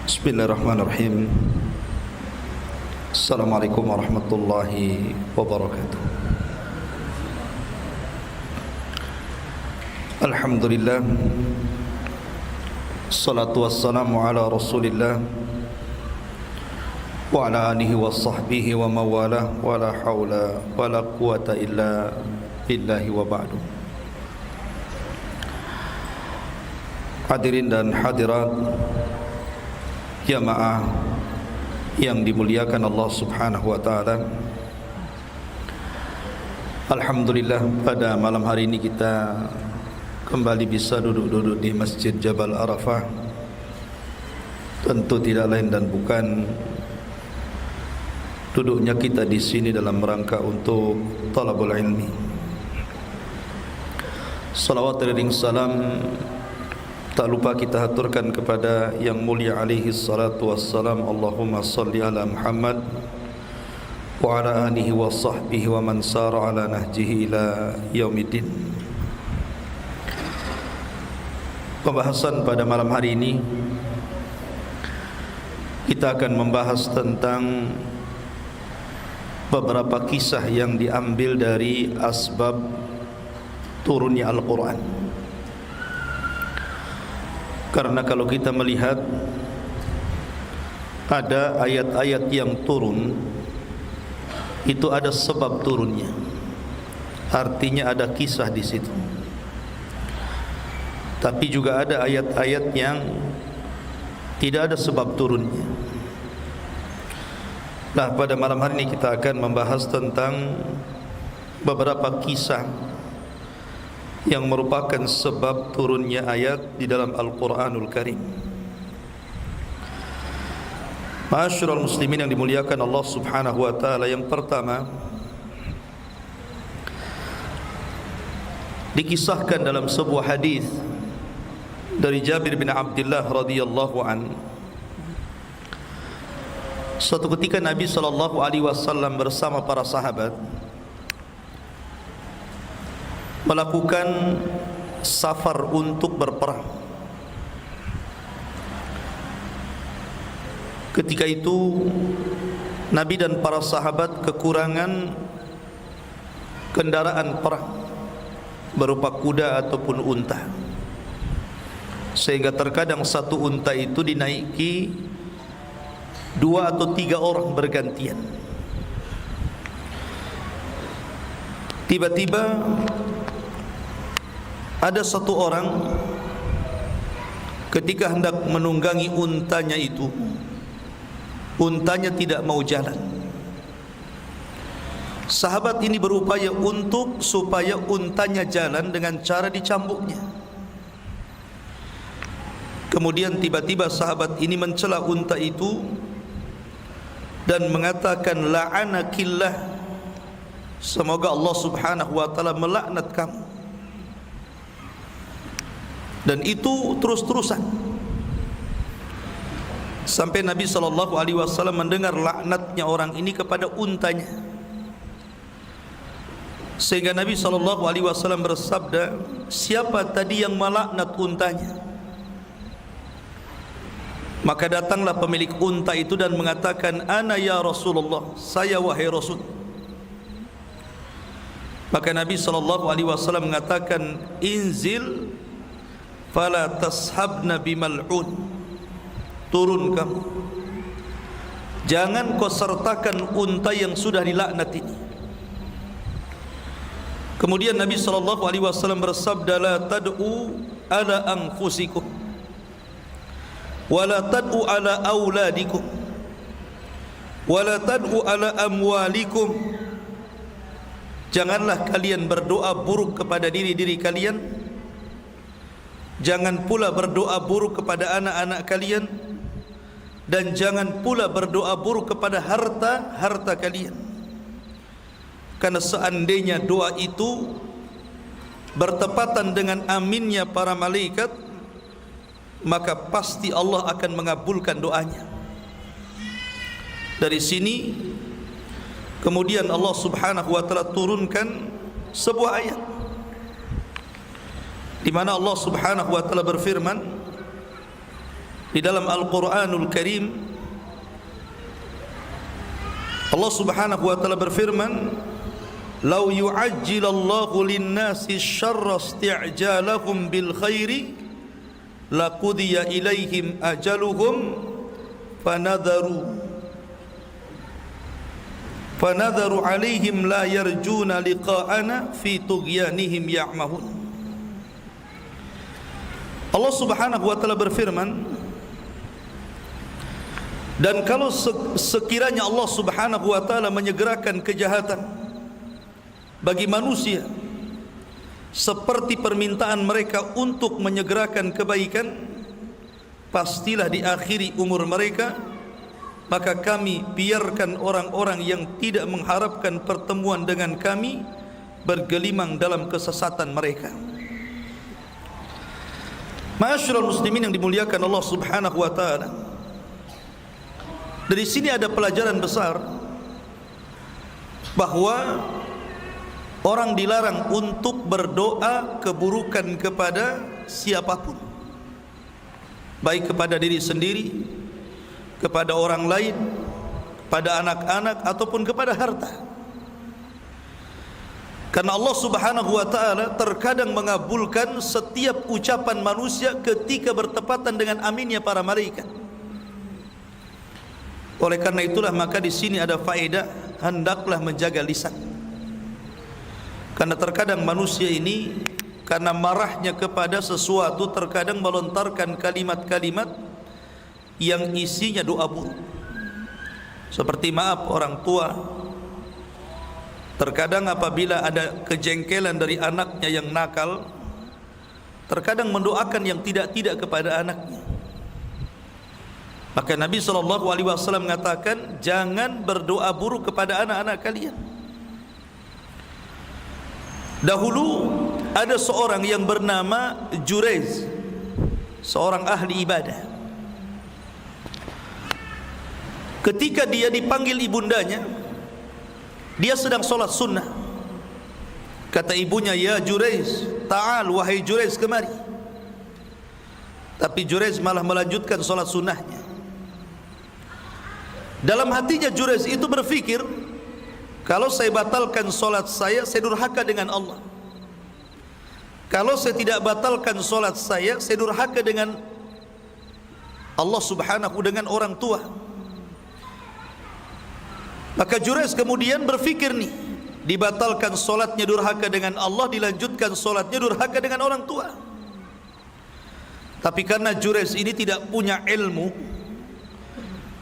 Bismillahirrahmanirrahim. Assalamualaikum warahmatullahi wabarakatuh. Alhamdulillah, salatu wassalamu ala rasulillah wa ala alihi wa sahbihi wa mawalah, wa la hawla wa la quwata illa billahi wa ba'du. Hadirin dan hadirat jamaah yang dimuliakan Allah Subhanahu wa taala. Alhamdulillah, pada malam hari ini kita kembali bisa duduk-duduk di Masjid Jabal Arafah. Tentu tidak lain dan bukan duduknya kita di sini dalam rangka untuk talabul ilmi. Salawat dan salam tak lupa kita haturkan kepada yang mulia alaihi salatu wassalam. Allahumma salli ala Muhammad wa ala alihi wa sahbihi wa man sara ala nahjihi ila yaumiddin. Pembahasan pada malam hari ini kita akan membahas tentang beberapa kisah yang diambil dari asbab turunnya Al-Quran. Karena kalau kita melihat ada ayat-ayat yang turun, itu ada sebab turunnya. Artinya ada kisah di situ. Tapi juga ada ayat-ayat yang tidak ada sebab turunnya. Nah, pada malam hari ini kita akan membahas tentang beberapa kisah yang merupakan sebab turunnya ayat di dalam Al-Quranul Karim. Ma'asyiral muslimin yang dimuliakan Allah Subhanahu wa ta'ala, yang pertama dikisahkan dalam sebuah hadis dari Jabir bin Abdullah radhiyallahu an. Suatu ketika Nabi sallallahu alaihi wasallam bersama para sahabat melakukan safar untuk berperang. Ketika itu Nabi dan para sahabat kekurangan kendaraan perang berupa kuda ataupun unta, sehingga terkadang satu unta itu dinaiki 2 atau 3 orang bergantian. Tiba-tiba ada satu orang ketika hendak menunggangi untanya itu, untanya tidak mau jalan. Sahabat ini berupaya untuk supaya untanya jalan dengan cara dicambuknya. Kemudian tiba-tiba sahabat ini mencela unta itu dan mengatakan, la'anakillah, semoga Allah Subhanahu wa ta'ala melaknat kamu. Dan itu terus-terusan sampai Nabi SAW mendengar laknatnya orang ini kepada untanya, sehingga Nabi SAW bersabda, siapa tadi yang melaknat untanya? Maka datanglah pemilik unta itu dan mengatakan, ana ya Rasulullah, saya wahai Rasul. Maka Nabi SAW mengatakan, inzil fala tashabna bimal'un, turun kamu, jangan kau sertakan unta yang sudah dilaknat ini. Kemudian Nabi SAW bersabda, la tad'u ala anfusikum wa la tad'u ala auladikum wa la tad'u ala amwalikum, janganlah kalian berdoa buruk kepada diri-diri kalian, jangan pula berdoa buruk kepada anak-anak kalian, dan jangan pula berdoa buruk kepada harta kalian. Karena seandainya doa itu bertepatan dengan aminnya para malaikat, maka pasti Allah akan mengabulkan doanya. Dari sini kemudian Allah Subhanahu wa ta'ala turunkan sebuah ayat di mana Allah Subhanahu wa ta'ala berfirman, Di dalam Al-Quranul Karim Allah Subhanahu wa taala berfirman, "Lau yu'ajjilallahu lin-nasi syarra isti'jalahum bil khairi laqudiya ilaihim ajaluhum fanadharu alaihim la yarjuna liqa'ana fi tughyanihim ya'mahun." Allah Subhanahu wa taala berfirman, dan kalau sekiranya Allah Subhanahu wa taala menyegerakan kejahatan bagi manusia seperti permintaan mereka untuk menyegerakan kebaikan, pastilah diakhiri umur mereka, maka kami biarkan orang-orang yang tidak mengharapkan pertemuan dengan kami bergelimang dalam kesesatan mereka. Ma'asyiral muslimin yang dimuliakan Allah Subhanahu wa taala, dari sini ada pelajaran besar bahwa orang dilarang untuk berdoa keburukan kepada siapapun, baik kepada diri sendiri, kepada orang lain, pada anak-anak ataupun kepada harta. Karena Allah Subhanahu wa taala terkadang mengabulkan setiap ucapan manusia ketika bertepatan dengan aminnya para malaikat. Oleh karena itulah maka di sini ada faedah, hendaklah menjaga lisan. Karena terkadang manusia ini karena marahnya kepada sesuatu terkadang melontarkan kalimat-kalimat yang isinya doa buruk. Seperti maaf orang tua, terkadang apabila ada kejengkelan dari anaknya yang nakal, terkadang mendoakan yang tidak-tidak kepada anaknya. Maka Nabi SAW mengatakan, jangan berdoa buruk kepada anak-anak kalian. Dahulu ada seorang yang bernama Jurayz, seorang ahli ibadah. Ketika dia dipanggil ibundanya, dia sedang sholat sunnah. Kata ibunya, "Ya Jurayz, ta'al, wahai Jurayz, kemari." Tapi Jurayz malah melanjutkan sholat sunnahnya. Dalam hatinya Jurayz itu berfikir, kalau saya batalkan solat saya durhaka dengan Allah. Kalau saya tidak batalkan solat saya durhaka dengan Allah Subhanahu, dengan orang tua. Maka Jurayz kemudian berfikir nih, dibatalkan solatnya durhaka dengan Allah, dilanjutkan solatnya durhaka dengan orang tua. Tapi karena Jurayz ini tidak punya ilmu,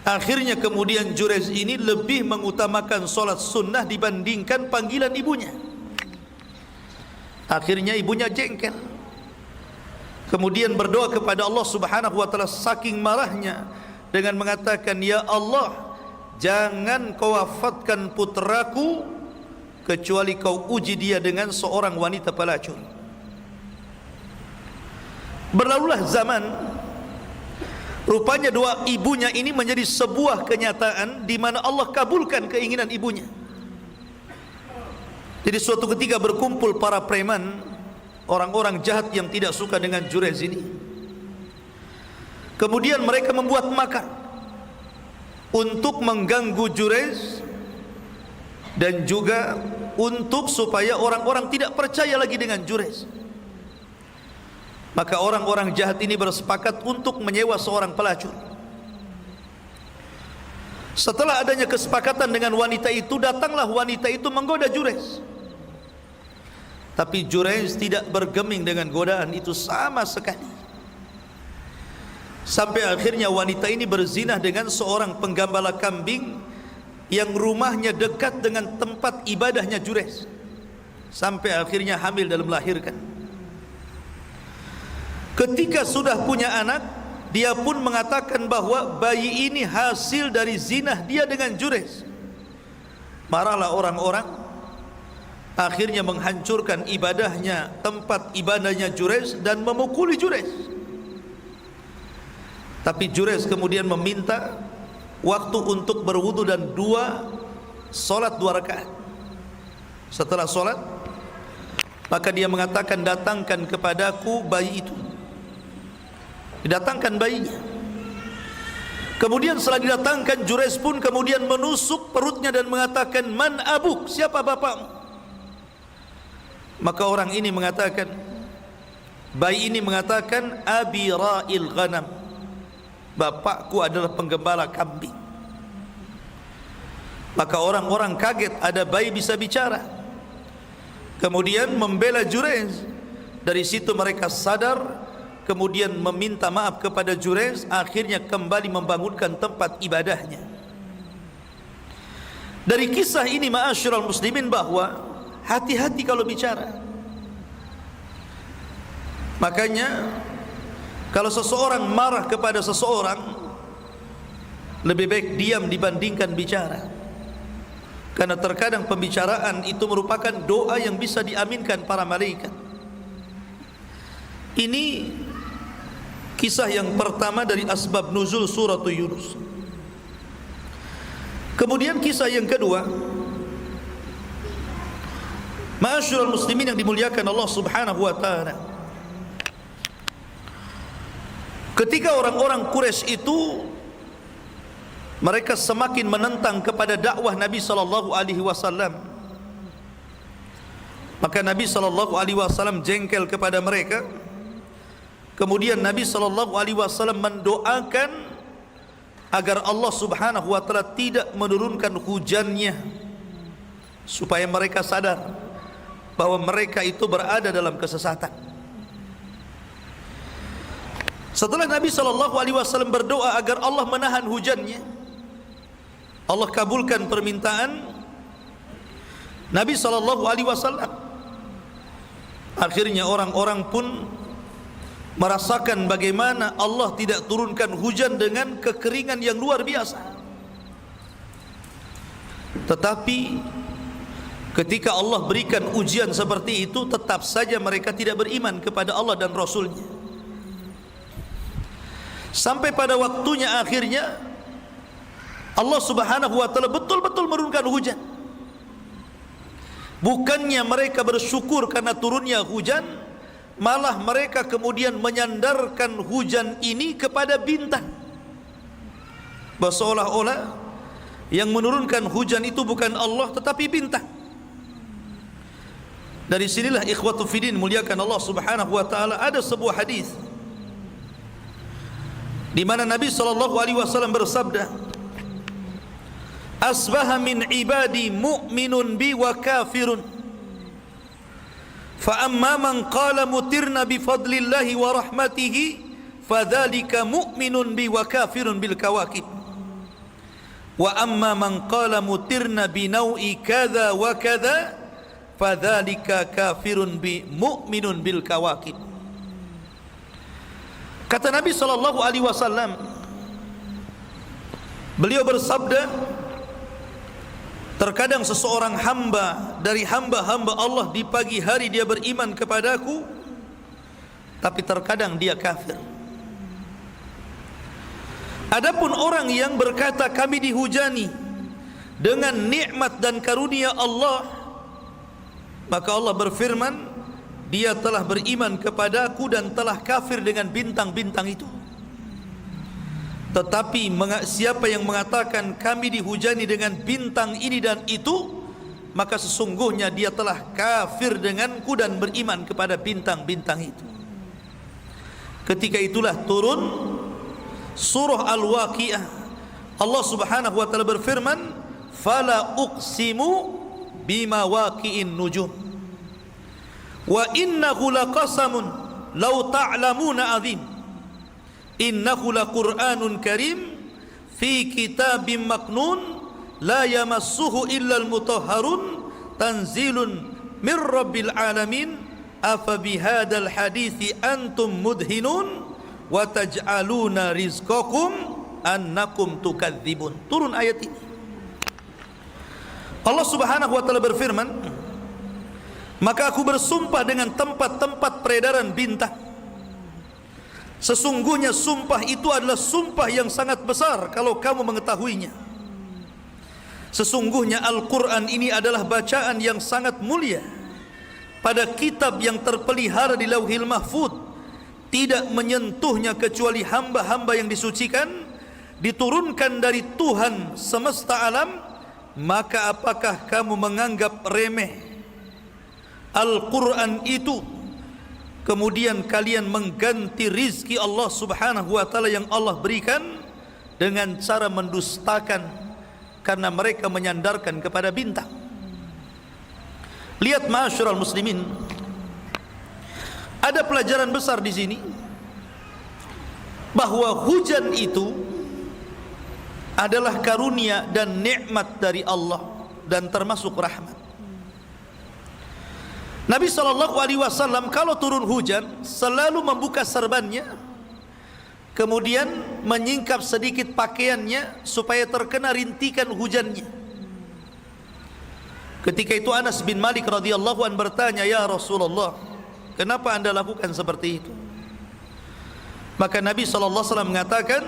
akhirnya kemudian Jurayz ini lebih mengutamakan solat sunnah dibandingkan panggilan ibunya. Akhirnya ibunya jengkel, kemudian berdoa kepada Allah Subhanahu wa taala saking marahnya dengan mengatakan, "Ya Allah, jangan kau wafatkan putraku kecuali kau uji dia dengan seorang wanita pelacur." Berlalulah zaman, rupanya doa ibunya ini menjadi sebuah kenyataan di mana Allah kabulkan keinginan ibunya. Jadi suatu ketika berkumpul para preman, orang-orang jahat yang tidak suka dengan Jurayz ini. Kemudian mereka membuat makar untuk mengganggu Jurayz dan juga untuk supaya orang-orang tidak percaya lagi dengan Jurayz. Maka orang-orang jahat ini bersepakat untuk menyewa seorang pelacur. Setelah adanya kesepakatan dengan wanita itu, datanglah wanita itu menggoda Jurayz. Tapi Jurayz tidak bergeming dengan godaan itu sama sekali. Sampai akhirnya wanita ini berzinah dengan seorang penggembala kambing yang rumahnya dekat dengan tempat ibadahnya Jurayz. Sampai akhirnya hamil dan melahirkan. Ketika sudah punya anak, dia pun mengatakan bahwa bayi ini hasil dari zinah dia dengan Jurayz. Marahlah orang-orang, akhirnya menghancurkan ibadahnya, tempat ibadahnya Jurayz, dan memukuli Jurayz. Tapi Jurayz kemudian meminta waktu untuk berwudu dan solat 2 rakaat. Setelah solat, maka dia mengatakan, "Datangkan kepadaku bayi itu." Didatangkan bayinya. Kemudian setelah didatangkan, Jurayj pun kemudian menusuk perutnya dan mengatakan, "Man abuk?" Siapa bapakmu? Maka orang ini mengatakan, bayi ini mengatakan, "Abi ra'il ghanam." Bapakku adalah penggembala kambing. Maka orang-orang kaget ada bayi bisa bicara. Kemudian membela Jurayj. Dari situ mereka sadar, kemudian meminta maaf kepada Jurayj, akhirnya kembali membangunkan tempat ibadahnya. Dari kisah ini ma'asyiral muslimin, bahwa hati-hati kalau bicara. Makanya kalau seseorang marah kepada seseorang, lebih baik diam dibandingkan bicara. Karena terkadang pembicaraan itu merupakan doa yang bisa diaminkan para malaikat. Ini kisah yang pertama dari asbab nuzul surah Yunus. Kemudian kisah yang kedua, ma'asyiral muslimin yang dimuliakan Allah Subhanahu wa taala. Ketika orang-orang Quraisy itu mereka semakin menentang kepada dakwah Nabi sallallahu alaihi wasallam, maka Nabi sallallahu alaihi wasallam jengkel kepada mereka. Kemudian Nabi sallallahu alaihi wasallam mendoakan agar Allah Subhanahu wa taala tidak menurunkan hujannya, supaya mereka sadar bahwa mereka itu berada dalam kesesatan. Setelah Nabi SAW berdoa agar Allah menahan hujannya, Allah kabulkan permintaan Nabi SAW. Akhirnya orang-orang pun merasakan bagaimana Allah tidak turunkan hujan dengan kekeringan yang luar biasa. Tetapi ketika Allah berikan ujian seperti itu, tetap saja mereka tidak beriman kepada Allah dan Rasulnya. Sampai pada waktunya akhirnya Allah Subhanahu wa taala betul-betul menurunkan hujan. Bukannya mereka bersyukur karena turunnya hujan, malah mereka kemudian menyandarkan hujan ini kepada bintang. Seolah-olah yang menurunkan hujan itu bukan Allah tetapi bintang. Dari sinilah ikhwatu fiddin muliakan Allah Subhanahu wa taala, ada sebuah hadis di mana Nabi SAW bersabda, "Asbaha min ibadi mu'minun bi wa kafirun, fa amma man qala mutirna bi fadlillahi wa rahmatihi, fadzalika mu'minun bi wa kafirun bil kawakib. Wa amma man qala mutirna bi nau'i kadza wa kadza, fadzalika kafirun bi mu'minun bil kawakib." Kata Nabi SAW, beliau bersabda, terkadang seseorang hamba dari hamba-hamba Allah di pagi hari dia beriman kepadaku, tapi terkadang dia kafir. Adapun orang yang berkata kami dihujani dengan nikmat dan karunia Allah, maka Allah berfirman, dia telah beriman kepadaku dan telah kafir dengan bintang-bintang itu. Tetapi siapa yang mengatakan kami dihujani dengan bintang ini dan itu, maka sesungguhnya dia telah kafir denganku dan beriman kepada bintang-bintang itu. Ketika itulah turun surah Al-Waqiah. Allah Subhanahu wa taala berfirman, "Fala uqsimu bima waqi'in nujum. Wa innahu laqasamun law ta'lamuna azim. Innahu laqur'anun karim fi kitabim maknun la yamassuhu illal mutahharun tanzilun min rabbil alamin. Afa bihadzal hadithi antum mudhinun wa taj'aluna rizqakum annakum tukadzibun." Turun ayat ini. Allah Subhanahu wa taala berfirman, "Maka aku bersumpah dengan tempat-tempat peredaran bintang. Sesungguhnya sumpah itu adalah sumpah yang sangat besar kalau kamu mengetahuinya. Sesungguhnya Al-Quran ini adalah bacaan yang sangat mulia pada kitab yang terpelihara di Lauhil Mahfuz, tidak menyentuhnya kecuali hamba-hamba yang disucikan, diturunkan dari Tuhan semesta alam, maka apakah kamu menganggap remeh Al-Quran itu, kemudian kalian mengganti rizki Allah subhanahu wa ta'ala yang Allah berikan dengan cara mendustakan karena mereka menyandarkan kepada bintang. Lihat ma'asyiral muslimin, ada pelajaran besar di sini bahwa hujan itu adalah karunia dan nikmat dari Allah dan termasuk rahmat. Nabi SAW kalau turun hujan selalu membuka serbannya, kemudian menyingkap sedikit pakaiannya supaya terkena rintikan hujannya. Ketika itu Anas bin Malik radhiyallahu anhu bertanya, "Ya Rasulullah, kenapa Anda lakukan seperti itu?" Maka Nabi SAW mengatakan,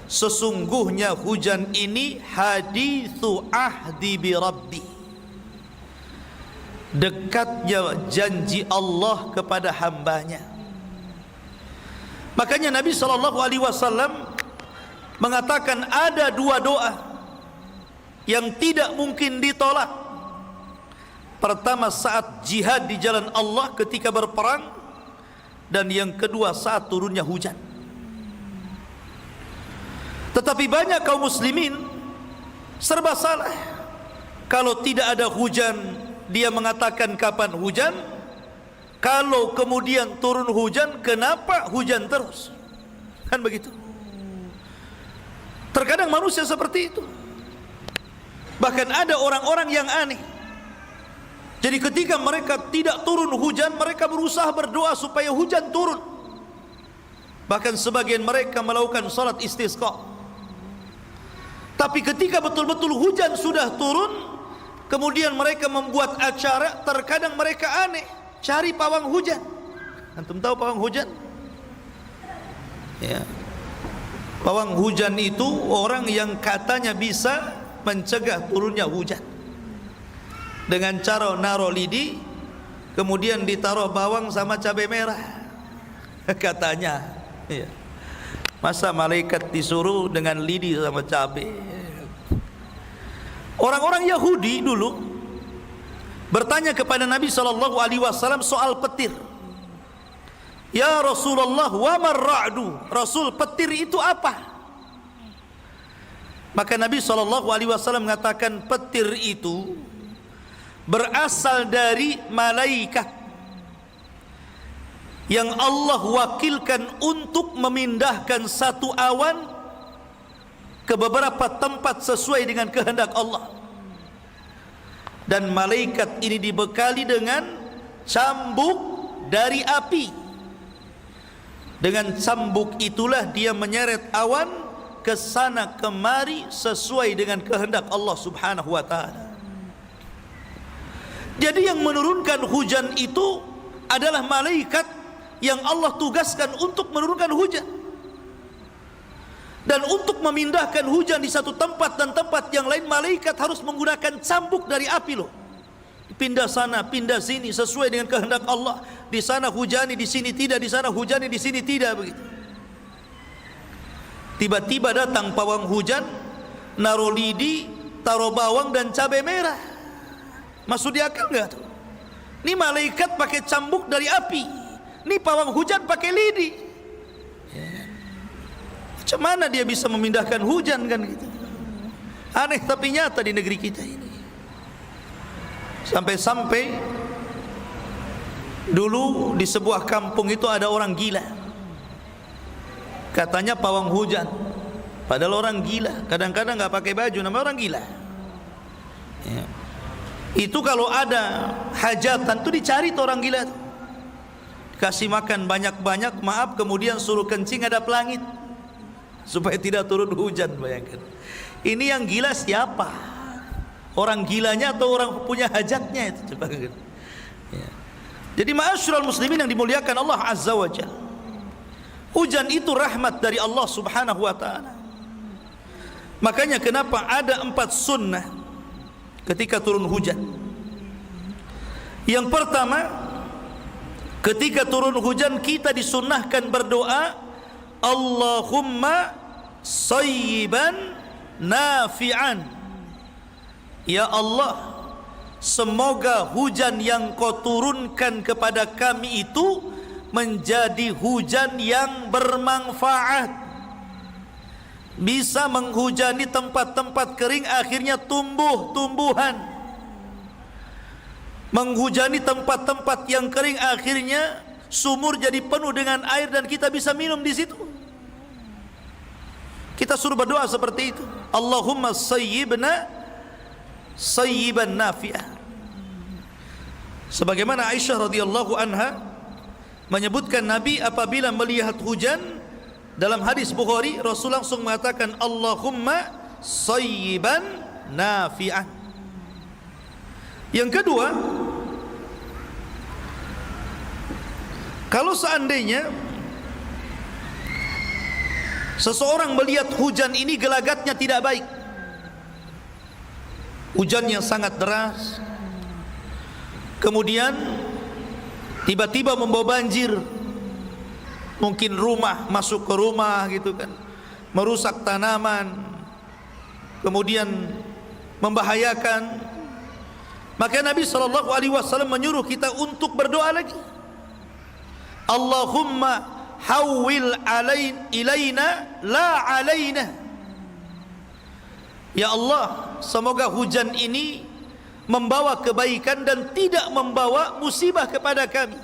sesungguhnya hujan ini hadithu ahdi bi Rabbi, dekatnya janji Allah kepada hambanya. Makanya Nabi SAW mengatakan ada dua doa yang tidak mungkin ditolak. Pertama saat jihad di jalan Allah ketika berperang, dan yang kedua saat turunnya hujan. Tetapi banyak kaum muslimin serba salah. Kalau tidak ada hujan, dia mengatakan kapan hujan. Kalau kemudian turun hujan, kenapa hujan terus? Kan begitu. Terkadang manusia seperti itu. Bahkan ada orang-orang yang aneh. Jadi ketika mereka tidak turun hujan, mereka berusaha berdoa supaya hujan turun. Bahkan sebagian mereka melakukan salat istisqa. Tapi ketika betul-betul hujan sudah turun, kemudian mereka membuat acara, terkadang mereka aneh, cari pawang hujan. Antum tahu pawang hujan? Ya. Pawang hujan itu orang yang katanya bisa mencegah turunnya hujan. Dengan cara naruh lidi, kemudian ditaruh bawang sama cabai merah. Katanya, ya. Masa malaikat disuruh dengan lidi sama cabai? Orang-orang Yahudi dulu bertanya kepada Nabi SAW soal petir. Ya Rasulullah, wa marra'du, Rasul, petir itu apa? Maka Nabi SAW mengatakan petir itu berasal dari malaikat yang Allah wakilkan untuk memindahkan satu awan ke beberapa tempat sesuai dengan kehendak Allah. Dan malaikat ini dibekali dengan cambuk dari api. Dengan cambuk itulah dia menyeret awan ke sana kemari sesuai dengan kehendak Allah Subhanahu wa ta'ala. Jadi yang menurunkan hujan itu adalah malaikat yang Allah tugaskan untuk menurunkan hujan. Dan untuk memindahkan hujan di satu tempat dan tempat yang lain, malaikat harus menggunakan cambuk dari api loh. Pindah sana, pindah sini sesuai dengan kehendak Allah. Di sana hujani, di sini tidak, di sana hujani, di sini tidak, begitu. Tiba-tiba datang pawang hujan, naruh lidi, taruh bawang dan cabai merah. Masuk di akal enggak tuh? Ini malaikat pakai cambuk dari api, ini pawang hujan pakai lidi. Ya. Macam mana dia bisa memindahkan hujan kan gitu? Aneh tapi nyata di negeri kita ini. Sampai-sampai dulu di sebuah kampung itu ada orang gila. Katanya pawang hujan, padahal orang gila. Kadang-kadang nggak pakai baju, namanya orang gila. Ya. Itu kalau ada hajatan tuh dicari tuh orang gila tuh. Kasih makan banyak-banyak, maaf, kemudian suruh kencing ada langit supaya tidak turun hujan. Bayangkan. Ini yang gila siapa? Orang gilanya atau orang punya hajatnya itu? Coba kan. Ya. Jadi ma'asyiral muslimin yang dimuliakan Allah Azza wa Jalla, hujan itu rahmat dari Allah Subhanahu wa ta'ala. Makanya kenapa ada 4 sunnah ketika turun hujan. Yang pertama, ketika turun hujan kita disunnahkan berdoa, Allahumma sayyiban nafi'an. Ya Allah, semoga hujan yang kau turunkan kepada kami itu menjadi hujan yang bermanfaat, bisa menghujani tempat-tempat kering, akhirnya tumbuh-tumbuhan. Menghujani tempat-tempat yang kering, akhirnya sumur jadi penuh dengan air dan kita bisa minum di situ. Kita suruh berdoa seperti itu. Allahumma sayyiban nafi'ah. Sebagaimana Aisyah radhiyallahu anha menyebutkan, Nabi apabila melihat hujan dalam hadis Bukhari, Rasul langsung mengatakan Allahumma sayyiban nafi'ah. Yang kedua, kalau seandainya seseorang melihat hujan ini gelagatnya tidak baik, hujan yang sangat deras, kemudian tiba-tiba membawa banjir, mungkin rumah, masuk ke rumah gitu kan, merusak tanaman, kemudian membahayakan, maka Nabi SAW menyuruh kita untuk berdoa lagi. Allahumma hawwil ilaina la alaina. Ya Allah, semoga hujan ini membawa kebaikan dan tidak membawa musibah kepada kami.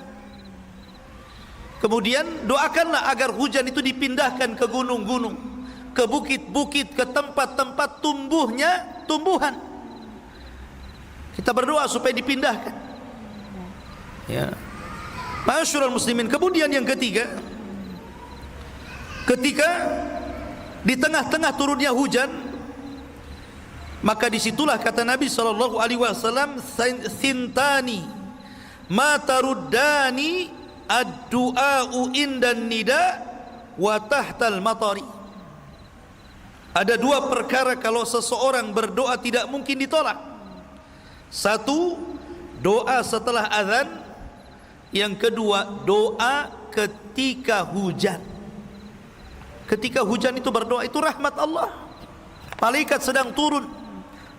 Kemudian doakanlah agar hujan itu dipindahkan ke gunung-gunung, ke bukit-bukit, ke tempat-tempat tumbuhnya tumbuhan. Kita berdoa supaya dipindahkan. Ya. Ma'asyiral muslimin, kemudian yang ketiga, ketika di tengah-tengah turunnya hujan, maka disitulah kata Nabi SAW, "Thintani ma taruddani ad-du'a'u indan nida wa tahtal matari." Ada dua perkara kalau seseorang berdoa tidak mungkin ditolak. Satu, doa setelah azan. Yang kedua, doa ketika hujan. Ketika hujan itu berdoa, itu rahmat Allah. Malaikat sedang turun,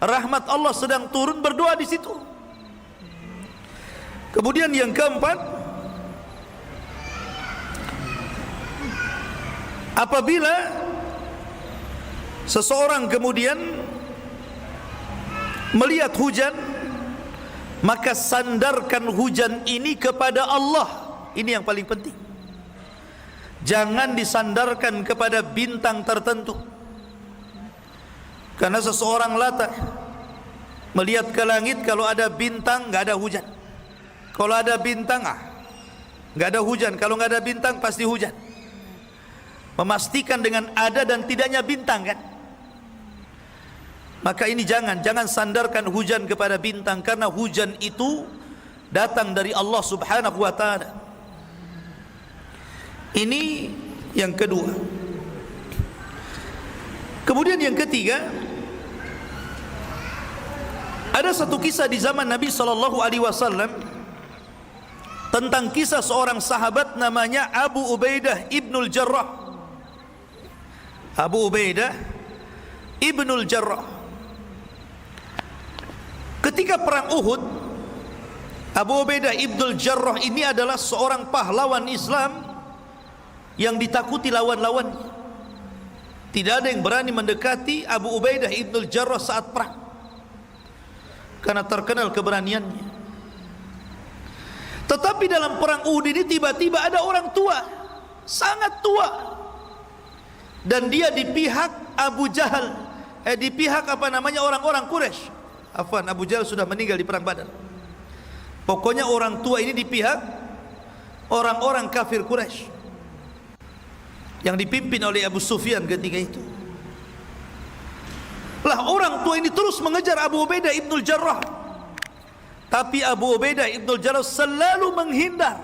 rahmat Allah sedang turun, berdoa di situ. Kemudian yang keempat, apabila seseorang kemudian melihat hujan, maka sandarkan hujan ini kepada Allah. Ini yang paling penting. Jangan disandarkan kepada bintang tertentu. Karena seseorang latah melihat ke langit, kalau ada bintang nggak ada hujan. Kalau ada bintang nggak ada hujan. Kalau nggak ada bintang pasti hujan. Memastikan dengan ada dan tidaknya bintang kan. Maka ini jangan sandarkan hujan kepada bintang, karena hujan itu datang dari Allah Subhanahu wa taala. Ini yang kedua. Kemudian yang ketiga, ada satu kisah di zaman Nabi SAW tentang kisah seorang sahabat namanya Abu Ubaidah ibnul Jarrah. Abu Ubaidah ibnul Jarrah. Ketika perang Uhud, Abu Ubaidah ibnul Jarrah ini adalah seorang pahlawan Islam yang ditakuti lawan-lawannya. Tidak ada yang berani mendekati Abu Ubaidah ibnul Jarrah saat perang, karena terkenal keberaniannya. Tetapi dalam perang Uhud ini tiba-tiba ada orang tua, sangat tua, dan dia di pihak Abu Jahal, di pihak orang-orang Quraisy. Afwan, Abu Jahal sudah meninggal di perang Badar. Pokoknya orang tua ini di pihak orang-orang kafir Quraisy yang dipimpin oleh Abu Sufyan ketika itu. Lah orang tua ini terus mengejar Abu Ubaidah ibnul Jarrah, tapi Abu Ubaidah ibnul Jarrah selalu menghindar.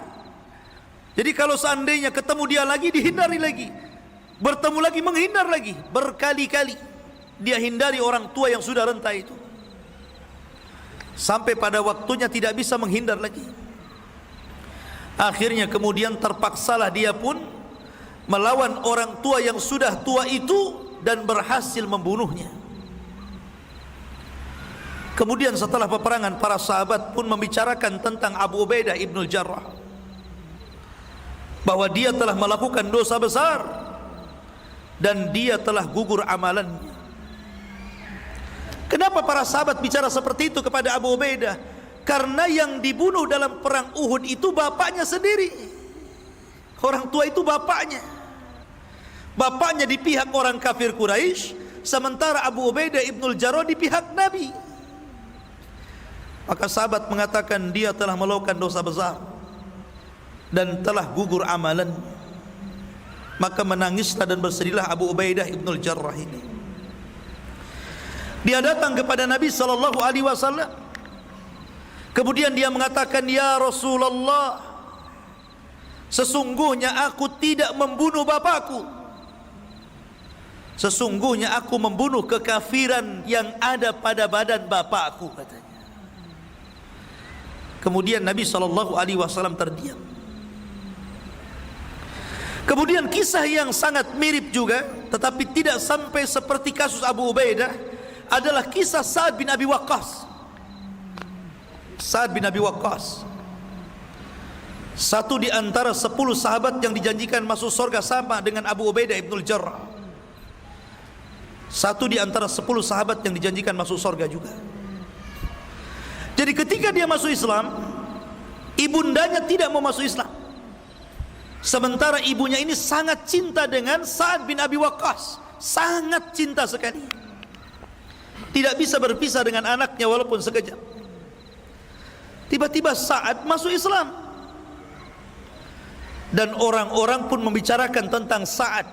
Jadi kalau seandainya ketemu dia lagi, dihindari lagi, bertemu lagi, menghindar lagi. Berkali-kali dia hindari orang tua yang sudah renta itu, sampai pada waktunya tidak bisa menghindar lagi. Akhirnya kemudian terpaksalah dia pun melawan orang tua yang sudah tua itu dan berhasil membunuhnya. Kemudian setelah peperangan, para sahabat pun membicarakan tentang Abu Ubaidah ibnul Jarrah, bahwa dia telah melakukan dosa besar dan dia telah gugur amalannya. Kenapa para sahabat bicara seperti itu kepada Abu Ubaidah? Karena yang dibunuh dalam perang Uhud itu bapaknya sendiri. Orang tua itu bapaknya. Bapaknya di pihak orang kafir Quraisy, sementara Abu Ubaidah ibnul Jarrah di pihak Nabi. Maka sahabat mengatakan dia telah melakukan dosa besar dan telah gugur amalan. Maka menangislah dan bersedihlah Abu Ubaidah ibnul Jarrah ini. Dia datang kepada Nabi SAW. Kemudian dia mengatakan, ya Rasulullah, sesungguhnya aku tidak membunuh bapakku. Sesungguhnya aku membunuh kekafiran yang ada pada badan bapakku, katanya. Kemudian Nabi SAW terdiam. Kemudian kisah yang sangat mirip juga, tetapi tidak sampai seperti kasus Abu Ubaidah, adalah kisah Sa'ad bin Abi Waqqas. Sa'ad bin Abi Waqqas, satu di antara 10 sahabat yang dijanjikan masuk surga, sama dengan Abu Ubaidah ibnul Jarrah. Satu di antara 10 sahabat yang dijanjikan masuk surga juga. Jadi ketika dia masuk Islam, ibundanya tidak mau masuk Islam. Sementara ibunya ini sangat cinta dengan Sa'ad bin Abi Waqqas, sangat cinta sekali. Tidak bisa berpisah dengan anaknya walaupun sekejap. Tiba-tiba Sa'ad masuk Islam, dan orang-orang pun membicarakan tentang Sa'ad.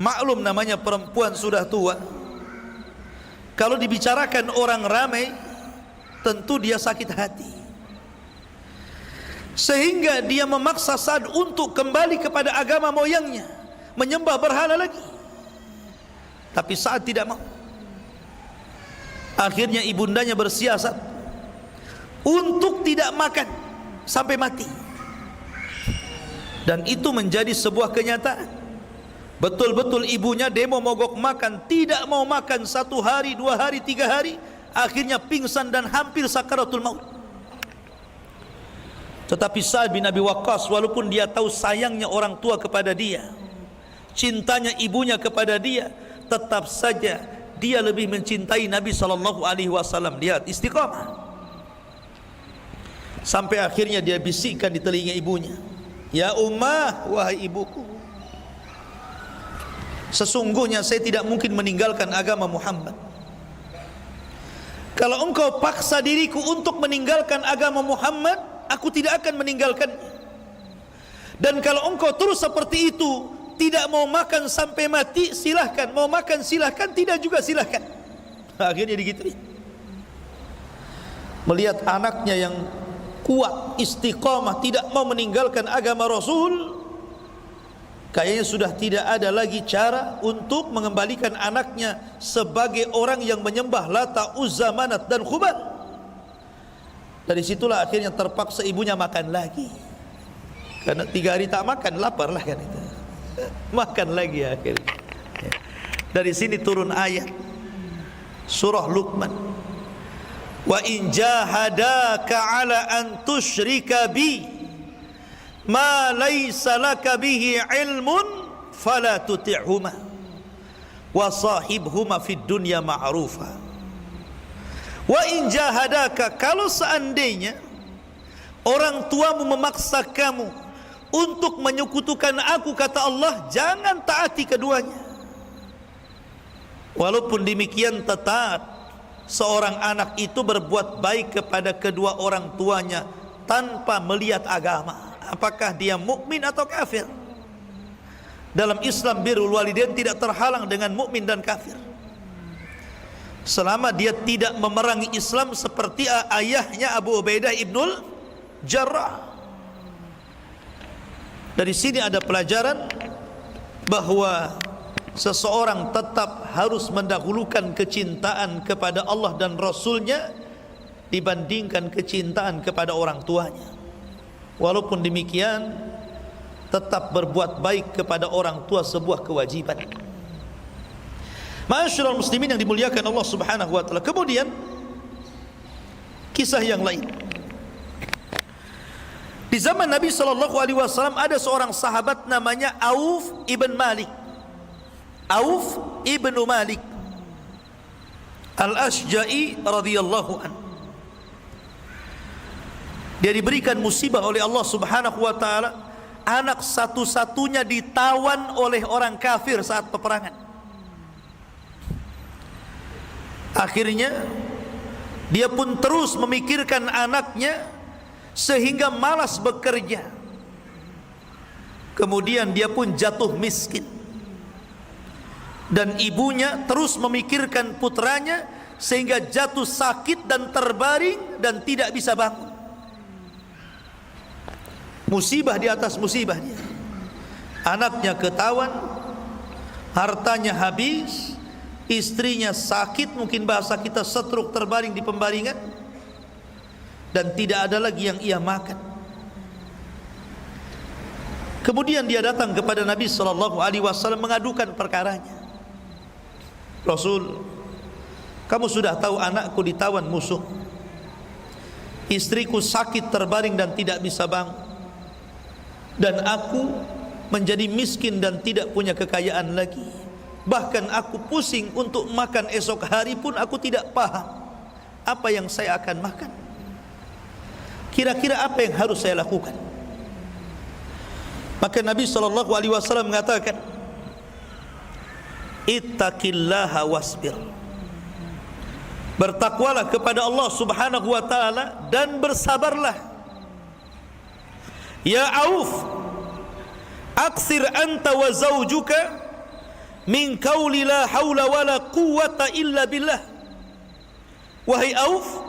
Maklum namanya perempuan sudah tua, kalau dibicarakan orang ramai, tentu dia sakit hati, sehingga dia memaksa Sa'ad untuk kembali kepada agama moyangnya, menyembah berhala lagi. Tapi Sa'ad tidak mau. Akhirnya ibundanya bersiasat untuk tidak makan sampai mati, dan itu menjadi sebuah kenyataan. Betul-betul ibunya demo mogok makan, tidak mau makan 1 hari, 2 hari, 3 hari. Akhirnya pingsan dan hampir sakaratul maut. Tetapi Sa'ad bin Abi Waqqas, walaupun dia tahu sayangnya orang tua kepada dia, cintanya ibunya kepada dia, tetap saja dia lebih mencintai Nabi SAW. Lihat istiqamah. Sampai akhirnya dia bisikkan di telinga ibunya, ya ummah, wahai ibuku, sesungguhnya saya tidak mungkin meninggalkan agama Muhammad. Kalau engkau paksa diriku untuk meninggalkan agama Muhammad, aku tidak akan meninggalkannya. Dan kalau engkau terus seperti itu, tidak mau makan sampai mati, silahkan. Mau makan silahkan, tidak juga silahkan. Akhirnya digituin. Melihat anaknya yang kuat, istiqamah, tidak mau meninggalkan agama Rasul, kayaknya sudah tidak ada lagi cara untuk mengembalikan anaknya sebagai orang yang menyembah Lata, Uzza, Manat dan Khubal. Dari situlah akhirnya terpaksa ibunya makan lagi, karena 3 hari tak makan, lapar lah kan itu. Makan lagi akhirnya. Dari sini turun ayat surah Luqman, wa in jahadaka ala an tusyrika bi ma laysa laka bihi ilmun fala tuti'huma wa sahibhuma fid dunya ma'rufa. Wa in jahadaka, kalau seandainya orang tuamu memaksa kamu untuk menyekutukan aku, kata Allah, jangan taati keduanya. Walaupun demikian, tetap seorang anak itu berbuat baik kepada kedua orang tuanya tanpa melihat agama, apakah dia mukmin atau kafir. Dalam Islam birrul walidain tidak terhalang dengan mukmin dan kafir, selama dia tidak memerangi Islam seperti ayahnya Abu Ubaidah ibnul Jarrah. Dari sini ada pelajaran bahwa seseorang tetap harus mendahulukan kecintaan kepada Allah dan Rasulnya dibandingkan kecintaan kepada orang tuanya. Walaupun demikian, tetap berbuat baik kepada orang tua sebuah kewajiban. Ma'asyiral muslimin yang dimuliakan Allah Subhanahu wa taala. Kemudian kisah yang lain. Di zaman Nabi sallallahu alaihi wasallam ada seorang sahabat namanya Auf ibn Malik. Auf ibn Malik Al-Ashja'i radhiyallahu anhu. Dia diberikan musibah oleh Allah Subhanahu wa taala, anak satu-satunya ditawan oleh orang kafir saat peperangan. Akhirnya dia pun terus memikirkan anaknya sehingga malas bekerja. Kemudian dia pun jatuh miskin. Dan ibunya terus memikirkan putranya sehingga jatuh sakit dan terbaring dan tidak bisa bangun. Musibah di atas musibah dia. Anaknya ketawan, hartanya habis, istrinya sakit, mungkin bahasa kita stroke, terbaring di pembaringan, dan tidak ada lagi yang ia makan. Kemudian dia datang kepada Nabi sallallahu alaihi wasallam mengadukan perkaranya. Rasul, kamu sudah tahu anakku ditawan musuh, istriku sakit terbaring dan tidak bisa bangun, dan aku menjadi miskin dan tidak punya kekayaan lagi. Bahkan aku pusing untuk makan esok hari pun aku tidak paham apa yang saya akan makan. Kira-kira apa yang harus saya lakukan? Maka Nabi SAW mengatakan, ittaqillaha wasbir. Bertakwalah kepada Allah Subhanahu wa taala dan bersabarlah. Ya Auf, aksir anta wa zawjuka min qawli la hawla wa la quwwata illa billah. Wahai Auf,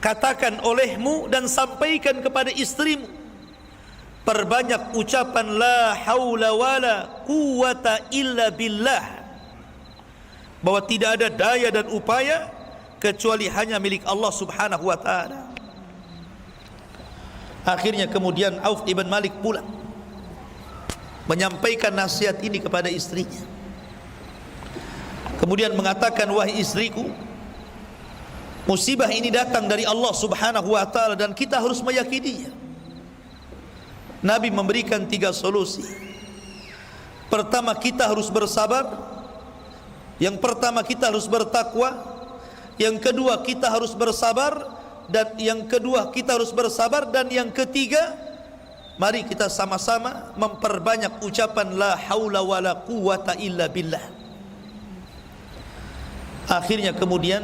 katakan olehmu dan sampaikan kepada istrimu, perbanyak ucapan la haula wala quwwata illa billah, bahwa tidak ada daya dan upaya kecuali hanya milik Allah Subhanahu wa taala. Akhirnya kemudian Auf ibn Malik pulang menyampaikan nasihat ini kepada istrinya. Kemudian mengatakan, wahai istriku, musibah ini datang dari Allah Subhanahu wa taala dan kita harus meyakininya. Nabi memberikan 3 solusi. Pertama, kita harus bersabar. Yang pertama, kita harus bertakwa. Yang kedua, kita harus bersabar. Dan yang kedua, kita harus bersabar. Dan yang ketiga, mari kita sama-sama memperbanyak ucapan la haula wala quwwata illa billah. Akhirnya kemudian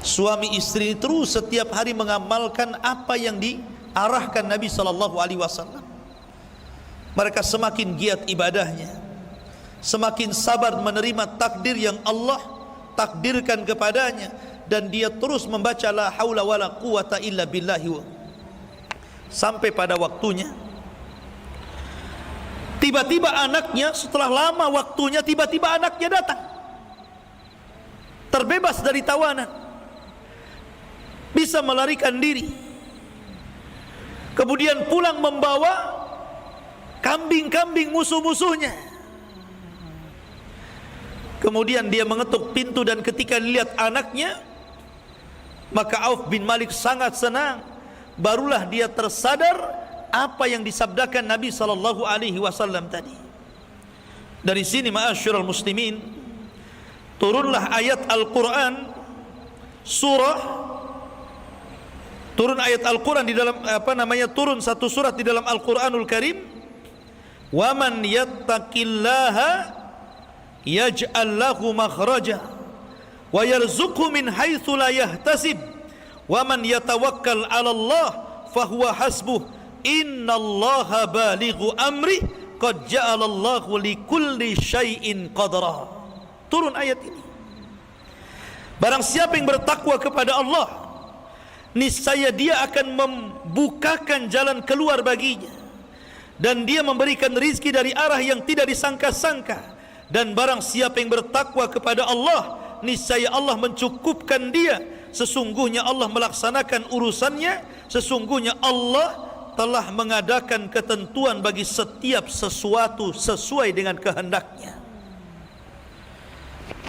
suami istri terus setiap hari mengamalkan apa yang diarahkan Nabi sallallahu alaihi wasallam. Mereka semakin giat ibadahnya, semakin sabar menerima takdir yang Allah takdirkan kepadanya, dan dia terus membaca la haula wala quwwata illa billahi. Sampai pada waktunya, tiba-tiba anaknya, setelah lama waktunya, tiba-tiba anaknya datang, terbebas dari tawanan, bisa melarikan diri. Kemudian pulang membawa kambing-kambing musuh-musuhnya. Kemudian dia mengetuk pintu, dan ketika lihat anaknya, maka Auf bin Malik sangat senang. Barulah dia tersadar apa yang disabdakan Nabi sallallahu alaihi wasallam tadi. Dari sini ma'asyiral muslimin, turunlah ayat Al-Qur'an, turun ayat Al-Quran di dalam turun satu surat di dalam Al-Quranul Karim. Wa man yattaqillaha yaj'al lahu makhraja wa yarzuqhu min haitsu la yahtasib wa man yatawakkal 'ala Allah fahuwa hasbuh innallaha balighu amri qad ja'alallahu likulli syai'in qadra. Turun ayat ini. Barang siapa yang bertakwa kepada Allah, niscaya dia akan membukakan jalan keluar baginya, dan dia memberikan rizki dari arah yang tidak disangka-sangka. Dan barang siapa yang bertakwa kepada Allah, niscaya Allah mencukupkan dia. Sesungguhnya Allah melaksanakan urusannya. Sesungguhnya Allah telah mengadakan ketentuan bagi setiap sesuatu sesuai dengan kehendaknya.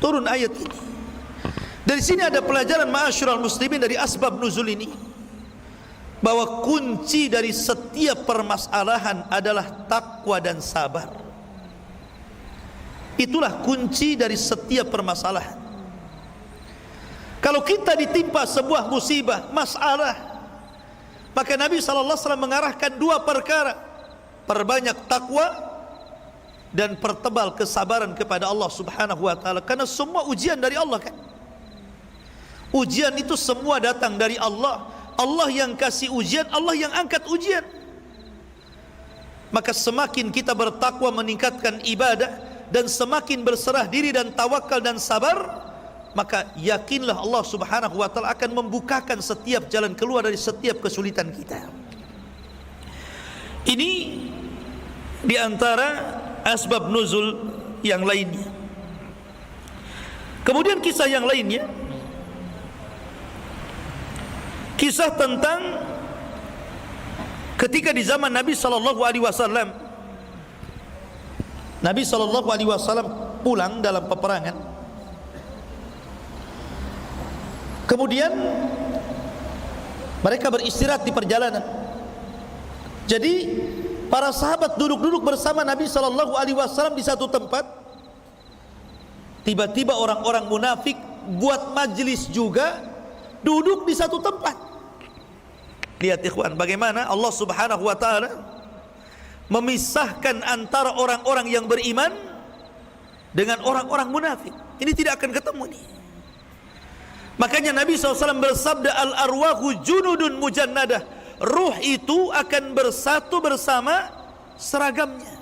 turun ayat ini. Dari sini ada pelajaran ma'asyiral muslimin dari asbab nuzul ini, bahwa kunci dari setiap permasalahan adalah takwa dan sabar. Itulah kunci dari setiap permasalahan. Kalau kita ditimpa sebuah musibah, masalah, maka Nabi SAW mengarahkan dua perkara: perbanyak takwa dan pertebal kesabaran kepada Allah Subhanahu wa taala. Karena semua ujian dari Allah kan. Ujian itu semua datang dari Allah. Allah yang kasih ujian, Allah yang angkat ujian. Maka semakin kita bertakwa, meningkatkan ibadah, dan semakin berserah diri dan tawakal dan sabar, maka yakinlah Allah Subhanahu wa taala akan membukakan setiap jalan keluar dari setiap kesulitan kita. Ini di antara asbab nuzul yang lainnya. Kemudian kisah yang lainnya, kisah tentang ketika di zaman Nabi SAW, Nabi SAW pulang dalam peperangan. Kemudian mereka beristirahat di perjalanan. Jadi para sahabat duduk-duduk bersama Nabi SAW di satu tempat. Tiba-tiba orang-orang munafik buat majlis juga, duduk di satu tempat. Lihat ikhwan, bagaimana Allah Subhanahu wa taala memisahkan antara orang-orang yang beriman dengan orang-orang munafik. Ini tidak akan ketemu nih. Makanya Nabi SAW bersabda, al-arwahu junudun mujannadah, ruh itu akan bersatu bersama seragamnya.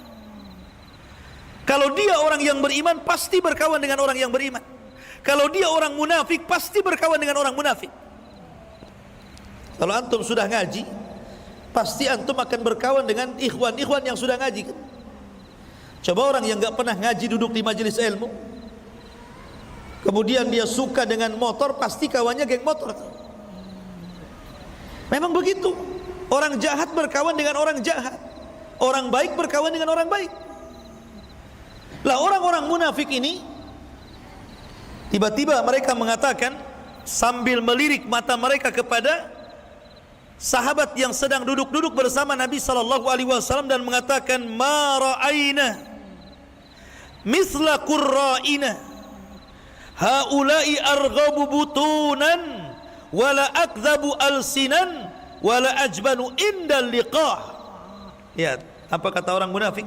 Kalau dia orang yang beriman, pasti berkawan dengan orang yang beriman. Kalau dia orang munafik, pasti berkawan dengan orang munafik. Kalau antum sudah ngaji, pasti antum akan berkawan dengan ikhwan-ikhwan yang sudah ngaji kan? Coba orang yang enggak pernah ngaji duduk di majelis ilmu, kemudian dia suka dengan motor, pasti kawannya geng motor. Memang begitu. Orang jahat berkawan dengan orang jahat, orang baik berkawan dengan orang baik. Lah orang-orang munafik ini, tiba-tiba mereka mengatakan sambil melirik mata mereka kepada sahabat yang sedang duduk-duduk bersama Nabi SAW dan mengatakan, ma ra'ayna misla qurra'ina haula'i arghabu butunan wala akdhabu alsinan wala ajbanu indal liqah. Lihat apa kata orang munafik.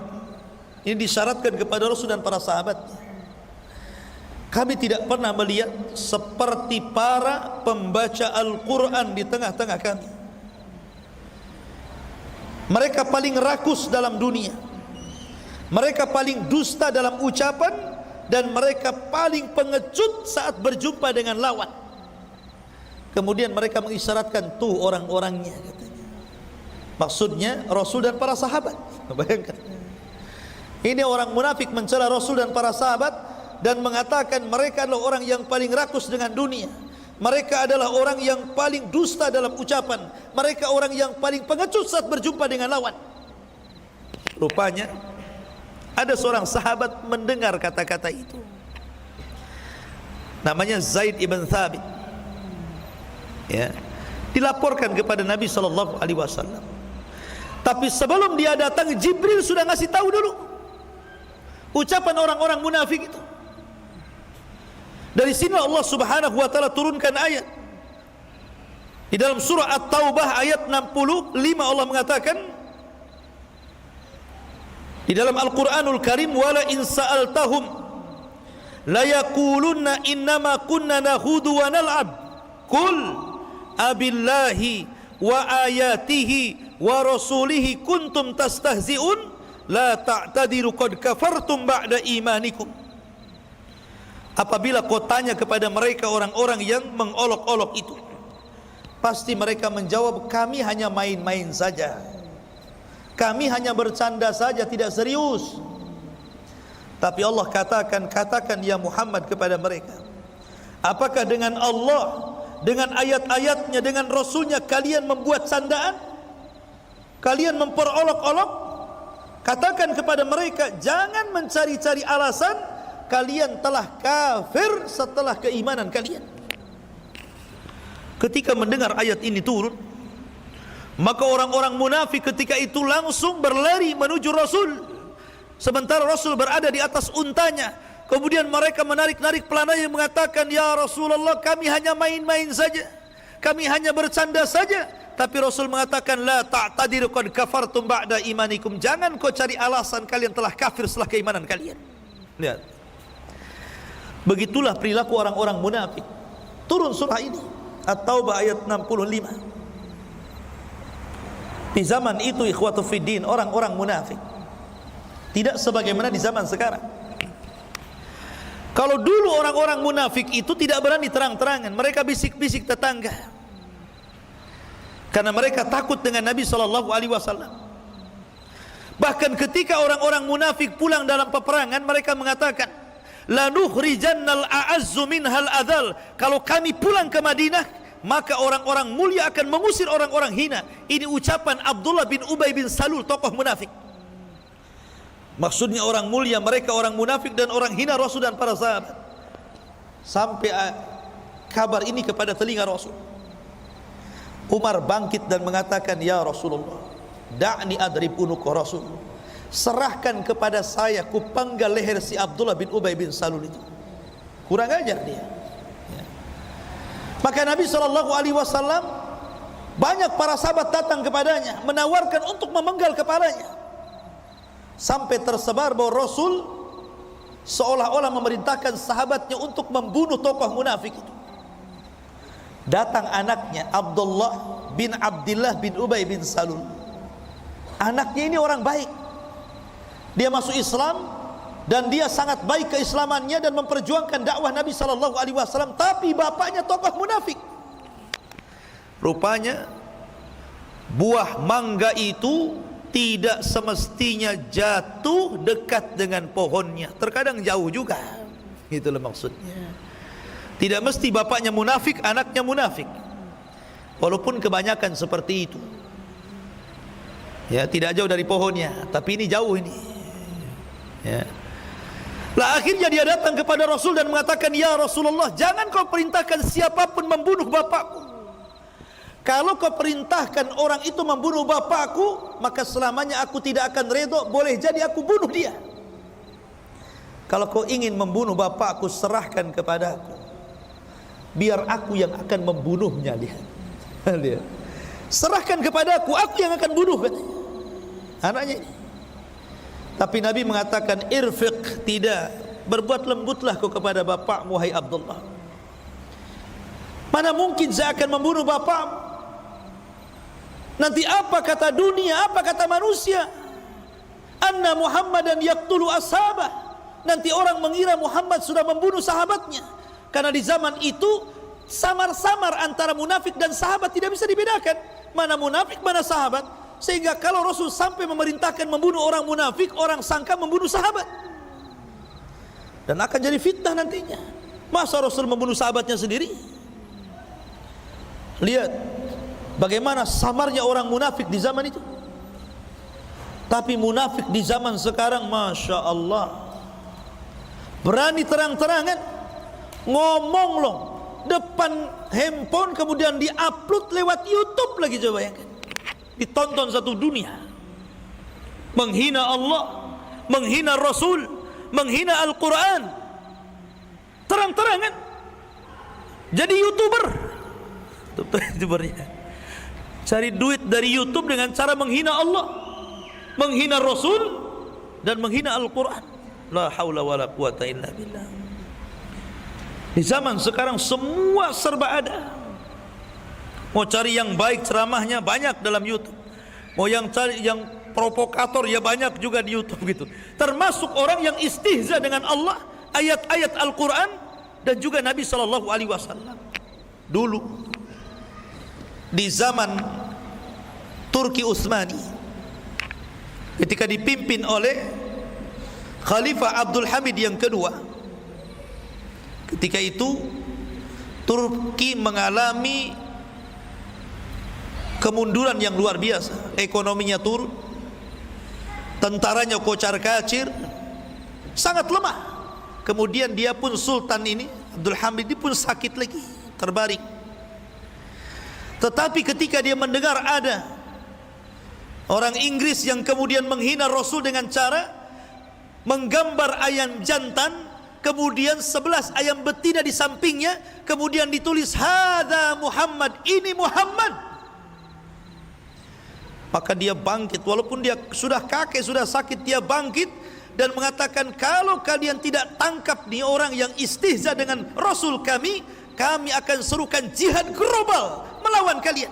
Ini disyaratkan kepada Rasul dan para sahabat. Kami tidak pernah melihat seperti para pembaca Al-Quran di tengah-tengah kami. Mereka paling rakus dalam dunia, mereka paling dusta dalam ucapan, dan mereka paling pengecut saat berjumpa dengan lawan. Kemudian mereka mengisyaratkan, tuh orang-orangnya katanya. Maksudnya Rasul dan para sahabat. Bayangkan, ini orang munafik mencela Rasul dan para sahabat dan mengatakan mereka adalah orang yang paling rakus dengan dunia. Mereka adalah orang yang paling dusta dalam ucapan. Mereka orang yang paling pengecut saat berjumpa dengan lawan. Rupanya ada seorang sahabat mendengar kata-kata itu. Namanya Zaid ibn Thabit. Ya, dilaporkan kepada Nabi SAW. Tapi sebelum dia datang, Jibril sudah ngasih tahu dulu ucapan orang-orang munafik itu. Dari sini Allah Subhanahu wa taala turunkan ayat. Di dalam surah At-Taubah ayat 65 Allah mengatakan di dalam Al-Qur'anul Karim, wala in sa'altahum la yaqulunna innama kunna nahudu wa nal'ab qul abillahi wa ayatihi wa rasulihi kuntum tastahzi'un la ta'tadiru qad kafartum ba'da imanikum. Apabila kau tanya kepada mereka orang-orang yang mengolok-olok itu, pasti mereka menjawab, kami hanya main-main saja, kami hanya bercanda saja, tidak serius. Tapi Allah katakan ya Muhammad kepada mereka, apakah dengan Allah, dengan ayat-ayatnya, dengan Rasulnya kalian membuat candaan? Kalian memperolok-olok? Katakan kepada mereka, jangan mencari-cari alasan. kalian telah kafir setelah keimanan kalian. Ketika mendengar ayat ini turun, maka orang-orang munafik ketika itu langsung berlari menuju Rasul, sementara Rasul berada di atas untanya. Kemudian mereka menarik-narik pelananya mengatakan, ya Rasulullah, kami hanya main-main saja, kami hanya bercanda saja. Tapi Rasul mengatakan, la ta'tadiru qad kafartum ba'da imanikum, jangan kau cari alasan kalian telah kafir setelah keimanan kalian. Lihat, begitulah perilaku orang-orang munafik. Turun surah ini, At-Taubah ayat 65. Di zaman itu ikhwatu fiddin, orang-orang munafik tidak sebagaimana di zaman sekarang. Kalau dulu orang-orang munafik itu tidak berani terang-terangan, mereka bisik-bisik tetangga, karena mereka takut dengan Nabi SAW. Bahkan ketika orang-orang munafik pulang dalam peperangan, mereka mengatakan, la nukhrijannal a'azzu minhal adzal, kalau kami pulang ke Madinah, maka orang-orang mulia akan mengusir orang-orang hina. Ini ucapan Abdullah bin Ubay bin Salul, tokoh munafik. Maksudnya orang mulia, mereka orang munafik dan orang hina Rasul dan para sahabat. Sampai kabar ini kepada telinga Rasul, Umar bangkit dan mengatakan, ya Rasulullah, da'ni adrib unuqa Rasul, serahkan kepada saya, ku penggal leher si Abdullah bin Ubay bin Salul itu. Kurang ajar dia. Maka Nabi SAW, banyak para sahabat datang kepadanya menawarkan untuk memenggal kepalanya, sampai tersebar bahwa Rasul seolah-olah memerintahkan sahabatnya untuk membunuh tokoh munafik itu. Datang anaknya Abdullah bin Abdullah bin Ubay bin Salul. Anaknya ini orang baik, dia masuk Islam dan dia sangat baik keislamannya dan memperjuangkan dakwah Nabi SAW. Tapi bapaknya tokoh munafik. Rupanya buah mangga itu tidak semestinya jatuh dekat dengan pohonnya, terkadang jauh juga. Itulah maksudnya. Tidak mesti bapaknya munafik, anaknya munafik, walaupun kebanyakan seperti itu. Ya, tidak jauh dari pohonnya, tapi ini jauh ini. Ya. Lah akhirnya dia datang kepada Rasul dan mengatakan, ya Rasulullah, jangan kau perintahkan siapapun membunuh bapakku. Kalau kau perintahkan orang itu membunuh bapakku, maka selamanya aku tidak akan redha, boleh jadi aku bunuh dia. Kalau kau ingin membunuh bapakku, serahkan kepadaku, biar aku yang akan membunuhnya. Lihat, serahkan kepadaku, aku yang akan bunuh, katanya anaknya ini. Tapi Nabi mengatakan, irfiq, tidak, berbuat lembutlah kau kepada bapakmu, hai Abdullah. Mana mungkin saya akan membunuh bapakmu? Nanti apa kata dunia, apa kata manusia? Anna Muhammadan yaqtulu ashabah, nanti orang mengira Muhammad sudah membunuh sahabatnya. Karena di zaman itu samar-samar antara munafik dan sahabat tidak bisa dibedakan, mana munafik mana sahabat. Sehingga kalau Rasul sampai memerintahkan membunuh orang munafik, orang sangka membunuh sahabat, dan akan jadi fitnah nantinya. Masa Rasul membunuh sahabatnya sendiri? Lihat bagaimana samarnya orang munafik di zaman itu. Tapi munafik di zaman sekarang, Masya Allah, berani terang-terangan ngomong loh depan handphone, kemudian diupload lewat YouTube lagi. Coba bayangkan, ditonton satu dunia, menghina Allah, menghina Rasul, menghina Al-Quran, terang-terangan. Jadi YouTubernya cari duit dari YouTube dengan cara menghina Allah, menghina Rasul, dan menghina Al-Quran. La haula wala quwata illa billah. Di zaman sekarang semua serba ada. Mau cari yang baik, ceramahnya banyak dalam YouTube. Mau yang cari yang provokator, ya banyak juga di YouTube gitu. Termasuk orang yang istihza dengan Allah, ayat-ayat Al-Quran, dan juga Nabi SAW. Dulu di zaman Turki Utsmani, ketika dipimpin oleh Khalifah Abdul Hamid yang kedua, ketika itu Turki mengalami kemunduran yang luar biasa. Ekonominya turun, tentaranya kocar-kacir, sangat lemah. Kemudian dia pun sultan ini, Abdul Hamid ini pun sakit lagi, terbaring. Tetapi ketika dia mendengar ada orang Inggris yang kemudian menghina Rasul dengan cara menggambar ayam jantan, kemudian 11 ayam betina di sampingnya, kemudian ditulis hadza Muhammad, ini Muhammad. Maka dia bangkit, walaupun dia sudah kakek, sudah sakit, dia bangkit dan mengatakan, kalau kalian tidak tangkap nih orang yang istihza dengan Rasul kami akan serukan jihad global melawan kalian.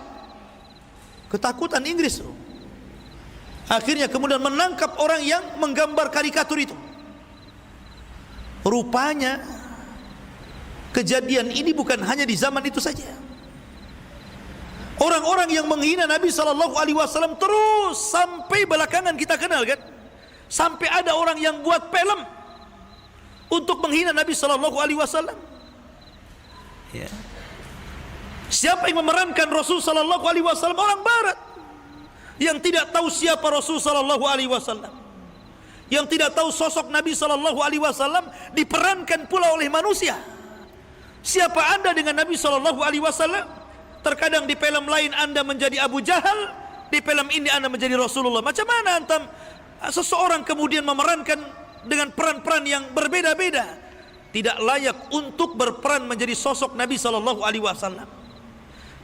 Ketakutan Inggris. Akhirnya kemudian menangkap orang yang menggambar karikatur itu. Rupanya kejadian ini bukan hanya di zaman itu saja. Orang-orang yang menghina Nabi SAW terus sampai belakangan kita kenal kan, sampai ada orang yang buat film untuk menghina Nabi SAW. Ya. Siapa yang memerankan Rasul SAW? Orang Barat yang tidak tahu siapa Rasul SAW, yang tidak tahu sosok Nabi SAW diperankan pula oleh manusia. Siapa anda dengan Nabi SAW? Terkadang di film lain anda menjadi Abu Jahal, di film ini anda menjadi Rasulullah. Macam mana antum seseorang kemudian memerankan dengan peran-peran yang berbeda-beda? Tidak layak untuk berperan menjadi sosok Nabi SAW.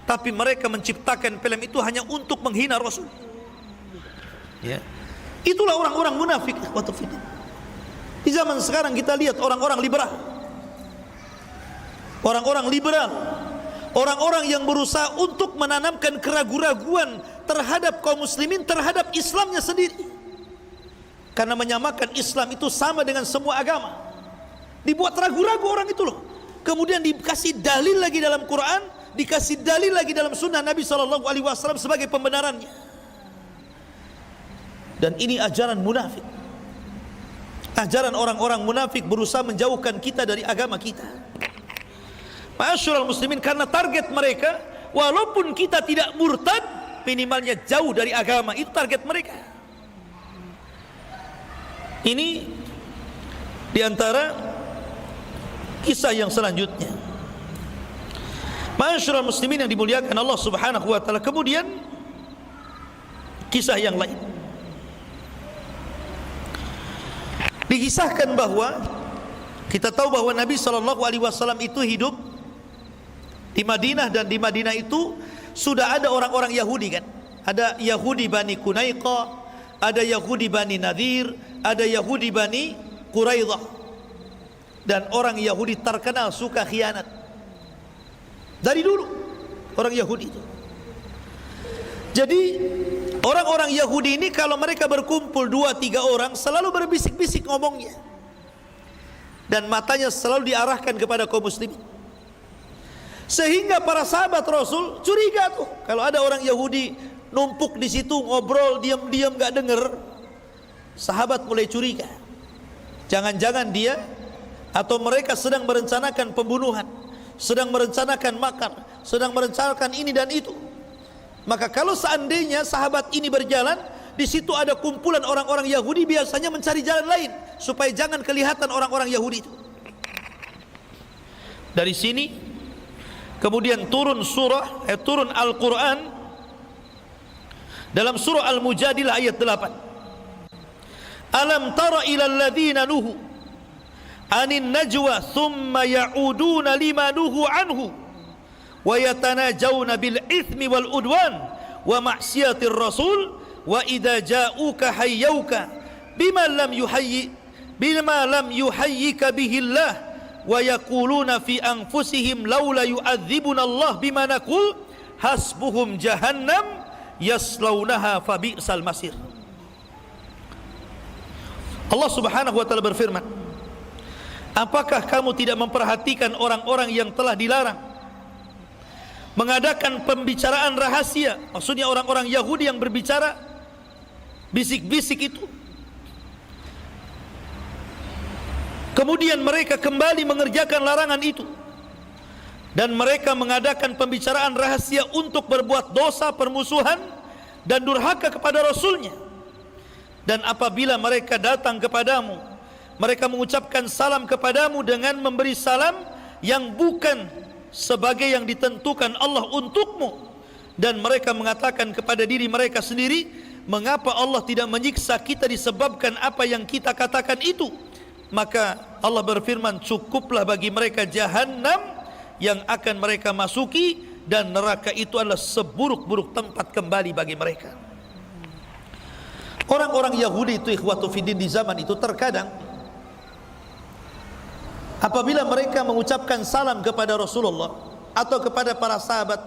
Tapi mereka menciptakan film itu hanya untuk menghina Rasul. Ya. Itulah orang-orang munafik. Di zaman sekarang kita lihat orang-orang liberal, orang-orang yang berusaha untuk menanamkan keraguan-raguan terhadap kaum muslimin, terhadap Islamnya sendiri, karena menyamakan Islam itu sama dengan semua agama. Dibuat ragu-ragu orang itu loh. Kemudian dikasih dalil lagi dalam Quran, dikasih dalil lagi dalam sunnah Nabi SAW sebagai pembenarannya. Dan ini ajaran munafik. Ajaran orang-orang munafik berusaha menjauhkan kita dari agama kita. Ma'asyiral muslimin, karena target mereka, walaupun kita tidak murtad, minimalnya jauh dari agama. Itu target mereka. Ini diantara kisah yang selanjutnya. Ma'asyiral muslimin yang dimuliakan Allah Subhanahu wa taala. Kemudian kisah yang lain, dikisahkan bahwa kita tahu bahwa Nabi SAW itu hidup di Madinah, dan di Madinah itu sudah ada orang-orang Yahudi kan. Ada Yahudi Bani Qunaiqah, ada Yahudi Bani Nadir, ada Yahudi Bani Quraidah. Dan orang Yahudi terkenal suka khianat. Dari dulu orang Yahudi itu. Jadi orang-orang Yahudi ini kalau mereka berkumpul 2-3 orang selalu berbisik-bisik ngomongnya, dan matanya selalu diarahkan kepada kaum muslimin. Sehingga para sahabat Rasul curiga tuh, kalau ada orang Yahudi numpuk di situ ngobrol diam-diam gak denger. Sahabat mulai curiga, jangan-jangan dia atau mereka sedang merencanakan pembunuhan, sedang merencanakan makar, sedang merencanakan ini dan itu. Maka kalau seandainya sahabat ini berjalan, di situ ada kumpulan orang-orang Yahudi, biasanya mencari jalan lain supaya jangan kelihatan orang-orang Yahudi itu. Dari sini kemudian turun turun Al-Quran dalam surah Al-Mujadilah ayat 8. Alam tara ilal ladzina nuhu anin najwa thumma ya'uduna lima nuhu anhu wa yatanajawna bil ithmi wal udwan wa ma'siyatir rasul wa idza ja'uka hayyuka bima lam yuhayyika bihi Allah wa yaquluna fi anfusihim laula yu'adzibuna Allah bima naqul hasbuhum jahannam yaslaunaha fabi'sal masir. Allah Subhanahu wa taala berfirman, apakah kamu tidak memperhatikan orang-orang yang telah dilarang mengadakan pembicaraan rahasia? Maksudnya orang-orang Yahudi yang berbicara bisik-bisik itu. Kemudian mereka kembali mengerjakan larangan itu, dan mereka mengadakan pembicaraan rahasia untuk berbuat dosa, permusuhan dan durhaka kepada Rasulnya. Dan apabila mereka datang kepadamu mereka mengucapkan salam kepadamu dengan memberi salam yang bukan sebagai yang ditentukan Allah untukmu, dan mereka mengatakan kepada diri mereka sendiri, mengapa Allah tidak menyiksa kita disebabkan apa yang kita katakan itu? Maka Allah berfirman, cukuplah bagi mereka Jahannam yang akan mereka masuki, dan neraka itu adalah seburuk-buruk tempat kembali bagi mereka. Orang-orang Yahudi itu ikhwatu fiddin di zaman itu terkadang apabila mereka mengucapkan salam kepada Rasulullah atau kepada para sahabat,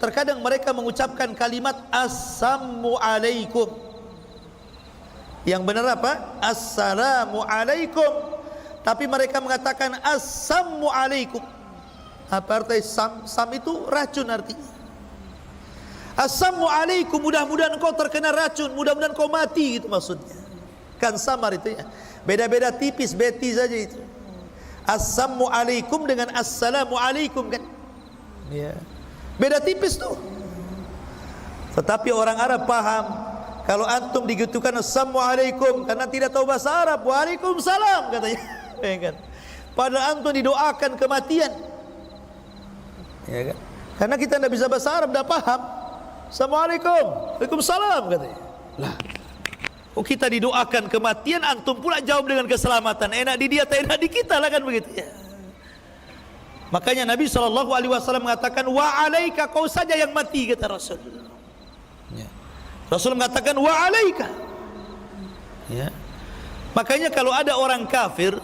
terkadang mereka mengucapkan kalimat Assalamu alaikum. Yang benar apa? Assalamu alaikum. Tapi mereka mengatakan Assalamu alaikum. Apa arti sam? Sam itu racun artinya. Assalamu alaikum, mudah-mudahan kau terkena racun, mudah-mudahan kau mati, gitu maksudnya. Kan samar itu ya. Beda-beda tipis, beti saja itu. Assalamu alaikum dengan assalamu alaikum kan. Ya. Beda tipis tuh. Tetapi orang Arab paham. Kalau antum digitukan assalamu alaikum karena tidak tahu bahasa Arab, waalaikumsalam katanya. Ya kan? Padahal antum didoakan kematian. Ya kan? Karena kita tidak bisa bahasa Arab, tidak paham. Assalamualaikum, waalaikumsalam katanya. Lah, oh kita didoakan kematian, antum pula jawab dengan keselamatan. Enak di dia, tak enak di kita lah kan begitu ya. Makanya Nabi SAW mengatakan, wa alaika, kau saja yang mati, kata Rasul. Ya. Rasul mengatakan wa alaika. Ya. Makanya kalau ada orang kafir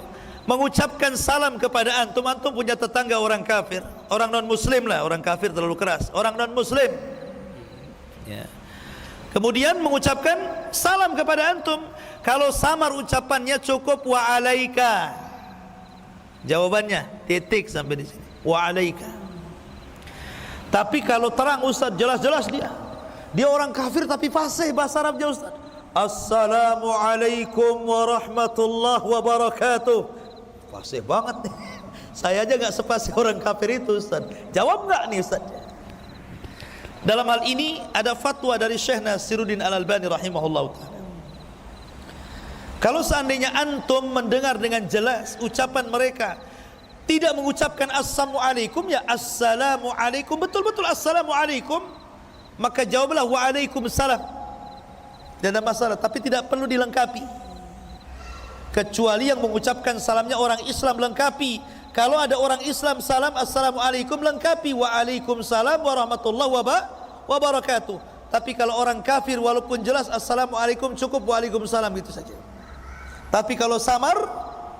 mengucapkan salam kepada antum, antum punya tetangga orang kafir, orang non muslim lah, orang kafir terlalu keras, orang non muslim. Ya. Kemudian mengucapkan salam kepada antum, kalau samar ucapannya cukup wa alaika. Jawabannya titik sampai di sini, wa alaika. Tapi kalau terang Ustaz, jelas-jelas dia orang kafir tapi fasih bahasa Arabnya Ustaz. Assalamualaikum warahmatullahi wabarakatuh. Fasih banget nih. Saya aja gak sepasih orang kafir itu Ustaz. Jawab gak nih Ustaz? Dalam hal ini ada fatwa dari Syekh Nasiruddin Al-Albani rahimahullah ta'ala. Kalau seandainya antum mendengar dengan jelas ucapan mereka tidak mengucapkan assalamualaikum, ya assalamualaikum, betul-betul assalamualaikum, maka jawablah waalaikumsalam. Tidak ada masalah, tapi tidak perlu dilengkapi. Kecuali yang mengucapkan salamnya orang Islam, lengkapi. Kalau ada orang Islam salam assalamualaikum, lengkapi waalaikumsalam warahmatullahi wabarakatuh. Tapi kalau orang kafir walaupun jelas assalamualaikum, cukup waalaikumsalam gitu saja. Tapi kalau samar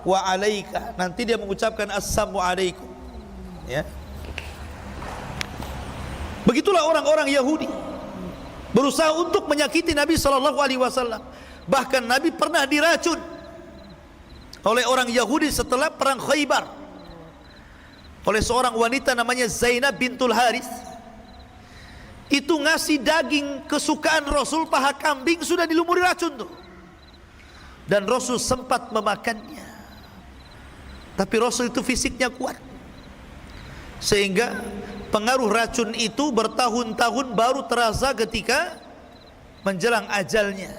wa alaika, nanti dia mengucapkan assalamualaikum. Ya. Begitulah orang-orang Yahudi berusaha untuk menyakiti Nabi SAW. Bahkan Nabi pernah diracun oleh orang Yahudi setelah perang Khaybar, oleh seorang wanita namanya Zainab bintul Haris. Itu ngasih daging kesukaan Rasul, paha kambing, sudah dilumuri racun tuh. Dan Rasul sempat memakannya. Tapi Rasul itu fisiknya kuat, sehingga pengaruh racun itu bertahun-tahun baru terasa ketika menjelang ajalnya.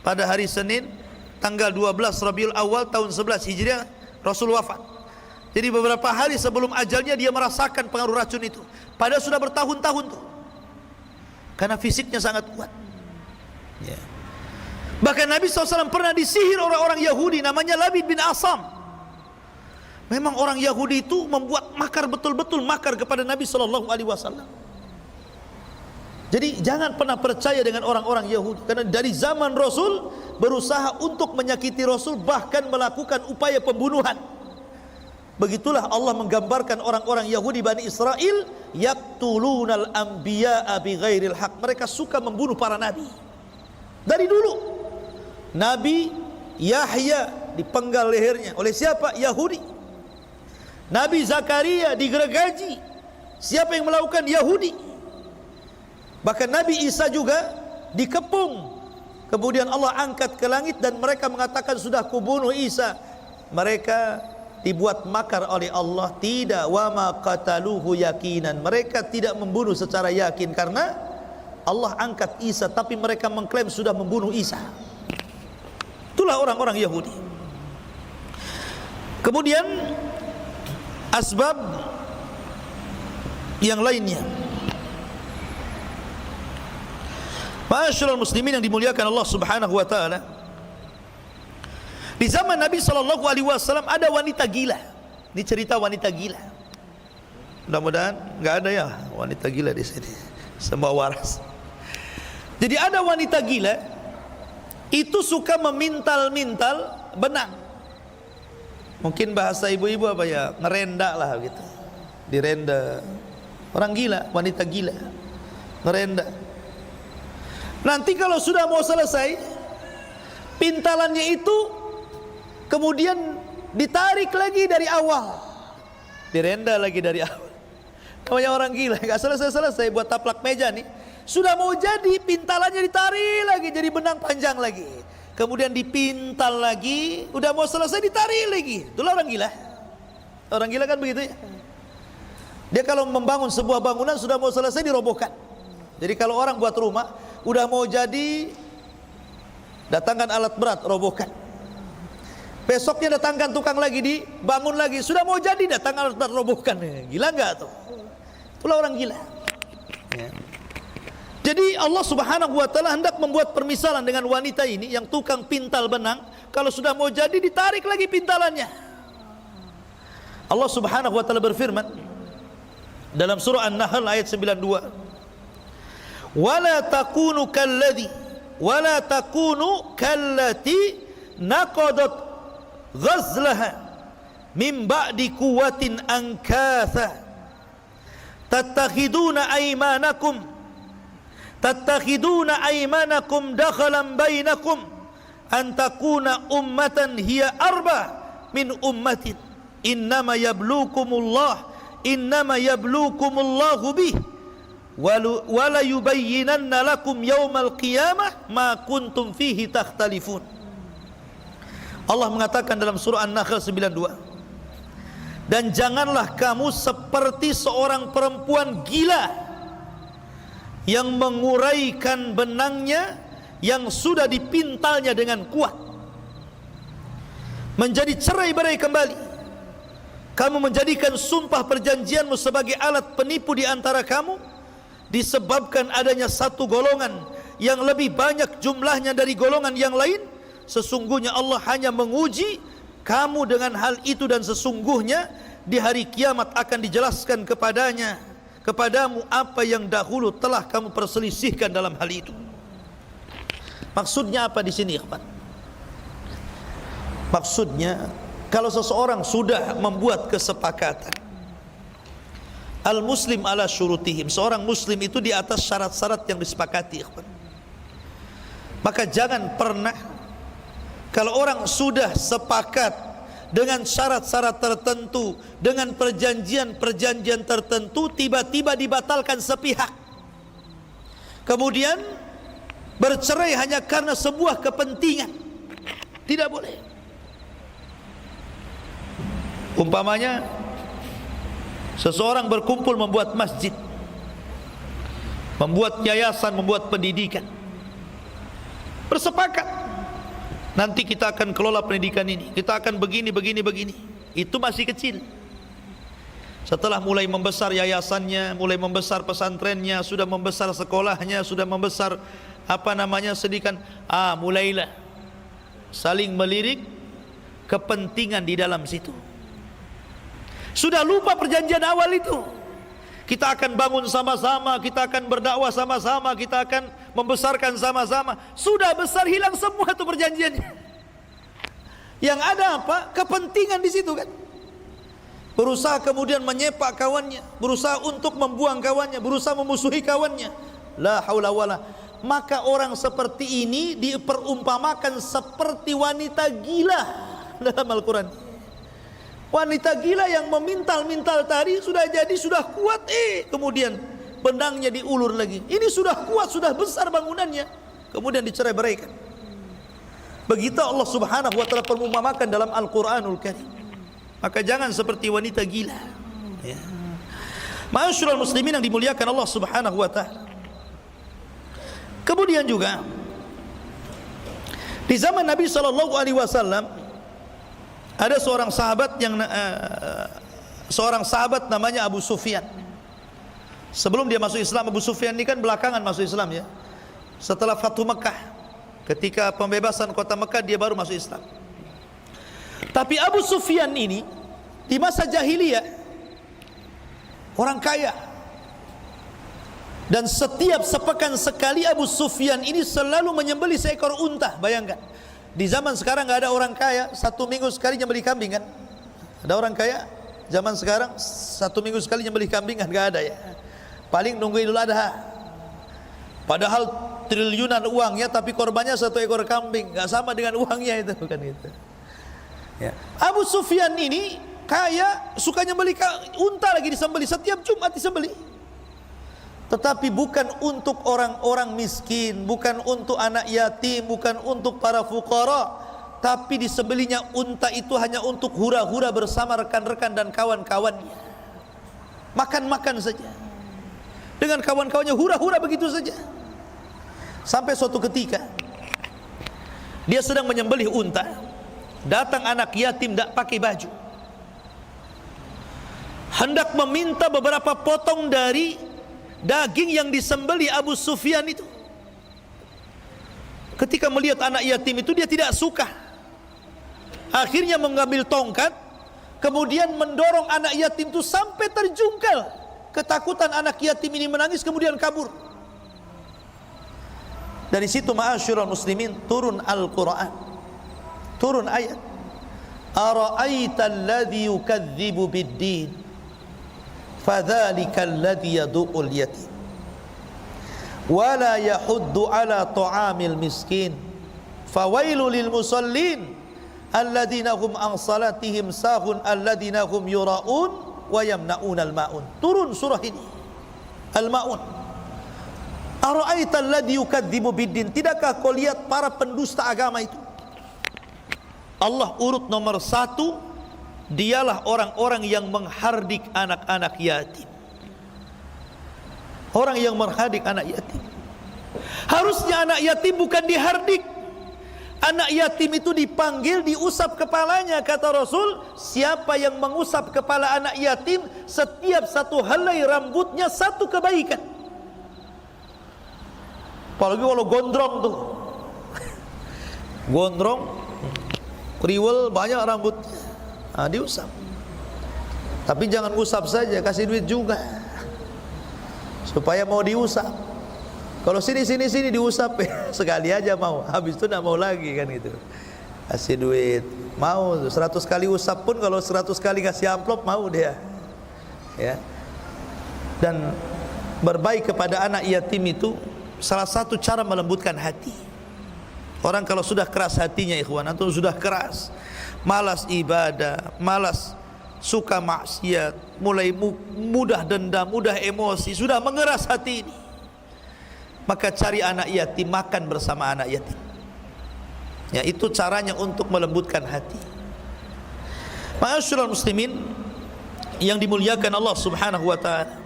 Pada hari Senin tanggal 12 Rabiul Awal tahun 11 Hijriah Rasul wafat. Jadi beberapa hari sebelum ajalnya dia merasakan pengaruh racun itu. Padahal sudah bertahun-tahun tuh. Karena fisiknya sangat kuat. Ya. Bahkan Nabi SAW pernah disihir orang-orang Yahudi namanya Labid bin Asam. Memang orang Yahudi itu membuat makar, betul-betul makar kepada Nabi SAW. Jadi jangan pernah percaya dengan orang-orang Yahudi, karena dari zaman Rasul berusaha untuk menyakiti Rasul, bahkan melakukan upaya pembunuhan. Begitulah Allah menggambarkan orang-orang Yahudi Bani Israel, yaqtulunal anbiya'a bighairil haq. Mereka suka membunuh para nabi. Dari dulu Nabi Yahya dipenggal lehernya oleh siapa? Yahudi. Nabi Zakaria digergaji. Siapa yang melakukan? Yahudi. Bahkan Nabi Isa juga dikepung. Kemudian Allah angkat ke langit dan mereka mengatakan sudah kubunuh Isa. Mereka dibuat makar oleh Allah. Tidak, wa ma qataluhu yakinan. Mereka tidak membunuh secara yakin karena Allah angkat Isa, tapi mereka mengklaim sudah membunuh Isa. Itulah orang-orang Yahudi. Kemudian asbab yang lainnya, ma'asyiral muslimin yang dimuliakan Allah Subhanahu wa taala, di zaman Nabi sallallahu alaihi wasallam ada wanita gila. Ini cerita wanita gila. Mudah-mudahan enggak ada ya wanita gila di sini. Semua waras. Jadi ada wanita gila itu suka memintal-mintal benang. Mungkin bahasa ibu-ibu apa ya? Ngerenda lah gitu. Direnda. Orang gila, wanita gila. Ngerenda. Nanti kalau sudah mau selesai, pintalannya itu kemudian ditarik lagi dari awal, direnda lagi dari awal. Namanya orang gila, gak selesai-selesai buat taplak meja nih. Sudah mau jadi, pintalannya ditarik lagi jadi benang panjang lagi. Kemudian dipintal lagi, udah mau selesai ditarik lagi. Itulah orang gila. Orang gila kan begitu ya. Dia kalau membangun sebuah bangunan sudah mau selesai dirobohkan. Jadi kalau orang buat rumah, udah mau jadi, datangkan alat berat, robohkan. Besoknya datangkan tukang lagi, dibangun lagi. Sudah mau jadi, datang alat berat, robohkan. Gila enggak tuh? Itulah orang gila ya. Jadi Allah Subhanahu wa taala hendak membuat permisalan dengan wanita ini yang tukang pintal benang. Kalau sudah mau jadi ditarik lagi pintalannya. Allah Subhanahu wa taala berfirman dalam surah An-Nahl ayat 92, wala takunu kallati naqadat ghazlaha min ba'di quwwatin ankatha tattakhiduna aymanakum dakhalan bainakum an takuna ummatan hiya arba min ummatin innama yablukumullahu bih wala yubayyinanna lakum yawmal qiyamah ma kuntum fihi takhtalifun. Allah mengatakan dalam surah An-Nahl 92, dan janganlah kamu seperti seorang perempuan gila yang menguraikan benangnya yang sudah dipintalnya dengan kuat menjadi cerai-berai kembali. Kamu menjadikan sumpah perjanjianmu sebagai alat penipu di antara kamu, disebabkan adanya satu golongan yang lebih banyak jumlahnya dari golongan yang lain. Sesungguhnya Allah hanya menguji kamu dengan hal itu, dan sesungguhnya di hari kiamat akan dijelaskan kepadamu apa yang dahulu telah kamu perselisihkan dalam hal itu. Maksudnya apa di sini, ikhwan? Maksudnya kalau seseorang sudah membuat kesepakatan, al-muslim ala syurutihim, seorang muslim itu di atas syarat-syarat yang disepakati, ikhwan. Maka jangan pernah, kalau orang sudah sepakat dengan syarat-syarat tertentu, dengan perjanjian-perjanjian tertentu, tiba-tiba dibatalkan sepihak, kemudian bercerai hanya karena sebuah kepentingan, tidak boleh. Umpamanya seseorang berkumpul membuat masjid, membuat yayasan, membuat pendidikan, bersepakat, nanti kita akan kelola pendidikan ini, kita akan begini. Itu masih kecil. Setelah mulai membesar yayasannya, mulai membesar pesantrennya, sudah membesar sekolahnya, sudah membesar sedikit, mulailah saling melirik kepentingan di dalam situ. Sudah lupa perjanjian awal itu. Kita akan bangun sama-sama, kita akan berdakwah sama-sama, kita akan membesarkan sama-sama. Sudah besar, hilang semua itu perjanjiannya. Yang ada apa? Kepentingan di situ kan. Berusaha kemudian menyepak kawannya, berusaha untuk membuang kawannya, berusaha memusuhi kawannya. La haula wala. Maka orang seperti ini diperumpamakan seperti wanita gila dalam Al-Quran. Wanita gila yang memintal-mintal tadi sudah jadi, sudah kuat, kemudian benangnya diulur lagi. Ini sudah kuat, sudah besar bangunannya, kemudian dicerai-beraikan. Begitu Allah Subhanahu wa taala perumpamakan dalam Al-Qur'anul Karim. Maka jangan seperti wanita gila ya. Ma'asyiral muslimin yang dimuliakan Allah Subhanahu wa taala. Kemudian juga di zaman Nabi sallallahu alaihi wasallam Ada seorang sahabat namanya Abu Sufyan. Sebelum dia masuk Islam, Abu Sufyan ini kan belakangan masuk Islam ya. Setelah Fathu Mekah, ketika pembebasan kota Mekah, dia baru masuk Islam. Tapi Abu Sufyan ini di masa jahiliyah orang kaya, dan setiap sepekan sekali Abu Sufyan ini selalu menyembelih seekor unta. Bayangkan, di zaman sekarang nggak ada orang kaya 1 minggu sekali nyembelih kambing kan? Ada orang kaya zaman sekarang 1 minggu sekali nyembelih kambing kan? Nggak ada ya. Paling nunggu Idul Adha. Padahal triliunan uangnya, tapi korbannya 1 ekor kambing. Nggak sama dengan uangnya itu, bukan itu. Ya. Abu Sufyan ini kaya, suka nyembelih unta lagi, disembelih setiap Jumat disembelih. Tetapi bukan untuk orang-orang miskin, bukan untuk anak yatim, bukan untuk para fuqara, tapi disembelihnya unta itu hanya untuk hura-hura bersama rekan-rekan dan kawan-kawannya. Makan-makan saja dengan kawan-kawannya, hura-hura begitu saja. Sampai suatu ketika dia sedang menyembelih unta, datang anak yatim tak pakai baju, hendak meminta beberapa potong dari daging yang disembelih Abu Sufyan itu. Ketika melihat anak yatim itu, dia tidak suka. Akhirnya mengambil tongkat, kemudian mendorong anak yatim itu sampai terjungkal. Ketakutan anak yatim ini menangis, kemudian kabur. Dari situ ma'asyiral muslimin, turun Al-Quran, turun ayat, ara'aita alladhi yukadzibu bid-din fadzalika alladhi yadu'ul yatim wa la yahuddu ala ta'amil miskin fawailul lil musallin alladzina hum an salatihim sahun alladzina hum yura'un wa yamna'unal ma'un. Turun surah ini Al-Ma'un. Ara'aita alladhi yukadzibu bid-din, tidakkah kau lihat para pendusta agama itu? Allah urut nomor 1, dialah orang-orang yang menghardik anak-anak yatim. Orang yang menghardik anak yatim. Harusnya anak yatim bukan dihardik. Anak yatim itu dipanggil, diusap kepalanya. Kata Rasul, siapa yang mengusap kepala anak yatim, setiap 1 helai rambutnya 1 kebaikan. Apalagi kalau gondrong tuh, gondrong, kriwel, banyak rambut, nah, diusap. Tapi jangan usap saja, kasih duit juga supaya mau diusap. Kalau sini diusap sekali aja mau, habis itu tidak mau lagi kan gitu. Kasih duit, mau 100 kali usap pun, kalau 100 kali kasih amplop mau dia. Ya. Dan berbaik kepada anak yatim itu salah satu cara melembutkan hati. Orang kalau sudah keras hatinya, ikhwan, atau sudah keras, malas ibadah, malas, suka maksiat, mulai mudah dendam, mudah emosi, sudah mengeras hati ini, maka cari anak yatim, makan bersama anak yatim. Ya, itu caranya untuk melembutkan hati. Ma'asyiral muslimin yang dimuliakan Allah Subhanahu wa taala.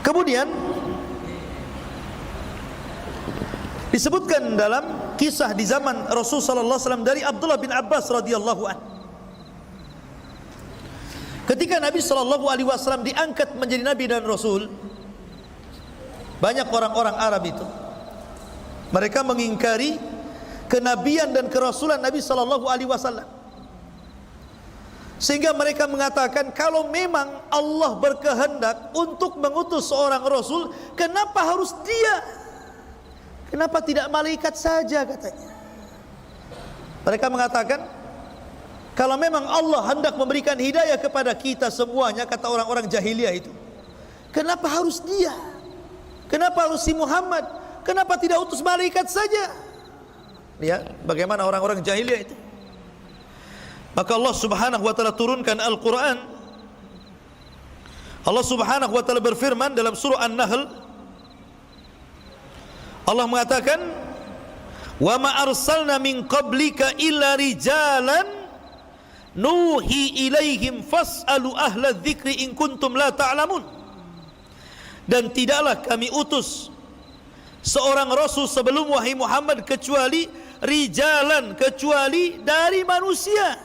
Kemudian disebutkan dalam kisah di zaman Rasul sallallahu alaihi wasallam dari Abdullah bin Abbas radhiyallahu anhu. Ketika Nabi sallallahu alaihi wasallam diangkat menjadi nabi dan rasul, banyak orang-orang Arab itu, mereka mengingkari kenabian dan kerasulan Nabi sallallahu alaihi wasallam. Sehingga mereka mengatakan, kalau memang Allah berkehendak untuk mengutus seorang rasul, kenapa harus dia? Kenapa tidak malaikat saja, katanya. Mereka mengatakan, kalau memang Allah hendak memberikan hidayah kepada kita semuanya, kata orang-orang jahiliyah itu, kenapa harus dia? Kenapa harus si Muhammad? Kenapa tidak utus malaikat saja? Lihat bagaimana orang-orang jahiliyah itu. Maka Allah Subhanahu wa taala turunkan Al-Quran. Allah Subhanahu wa taala berfirman dalam surah An-Nahl, Allah mengatakan, wa ma arsalna min qablika illa rijalan nuhi ilaihim fas'alu ahla dzikri in kuntum la ta'lamun. Dan tidaklah kami utus seorang rasul sebelum wahai Muhammad kecuali rijalan, kecuali dari manusia.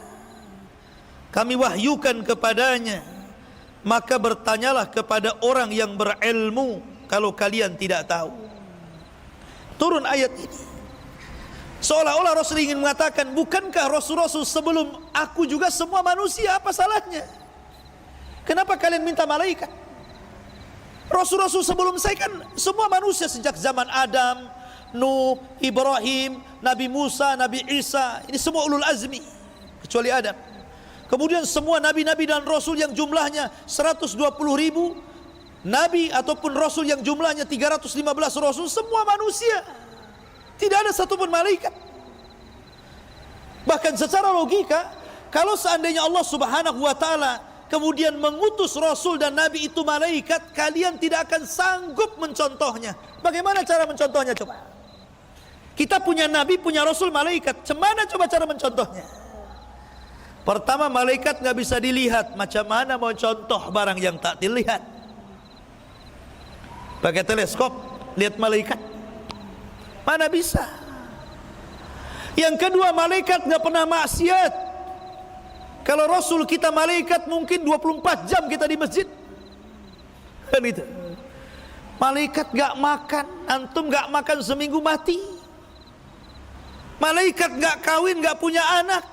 Kami wahyukan kepadanya, maka bertanyalah kepada orang yang berilmu kalau kalian tidak tahu. Turun ayat ini. Seolah-olah Rasul ingin mengatakan, bukankah Rasul-Rasul sebelum aku juga semua manusia, apa salahnya? Kenapa kalian minta malaikat? Rasul-Rasul sebelum saya kan semua manusia, sejak zaman Adam, Nuh, Ibrahim, Nabi Musa, Nabi Isa. Ini semua ulul azmi, kecuali Adam. Kemudian semua nabi-nabi dan rasul yang jumlahnya 120.000 nabi ataupun rasul yang jumlahnya 315 rasul, semua manusia. Tidak ada satupun malaikat. Bahkan secara logika, kalau seandainya Allah Subhanahu wa taala kemudian mengutus rasul dan nabi itu malaikat, kalian tidak akan sanggup mencontohnya. Bagaimana cara mencontohnya coba? Kita punya nabi, punya rasul, malaikat. Cemana coba cara mencontohnya? Pertama, malaikat nggak bisa dilihat. Macam mana mau contoh barang yang tak dilihat? Pakai teleskop lihat malaikat? Mana bisa? Yang kedua, malaikat nggak pernah maksiat. Kalau Rasul kita malaikat, mungkin 24 jam kita di masjid. Kan itu. Malaikat nggak makan, antum nggak makan seminggu mati. Malaikat nggak kawin, nggak punya anak.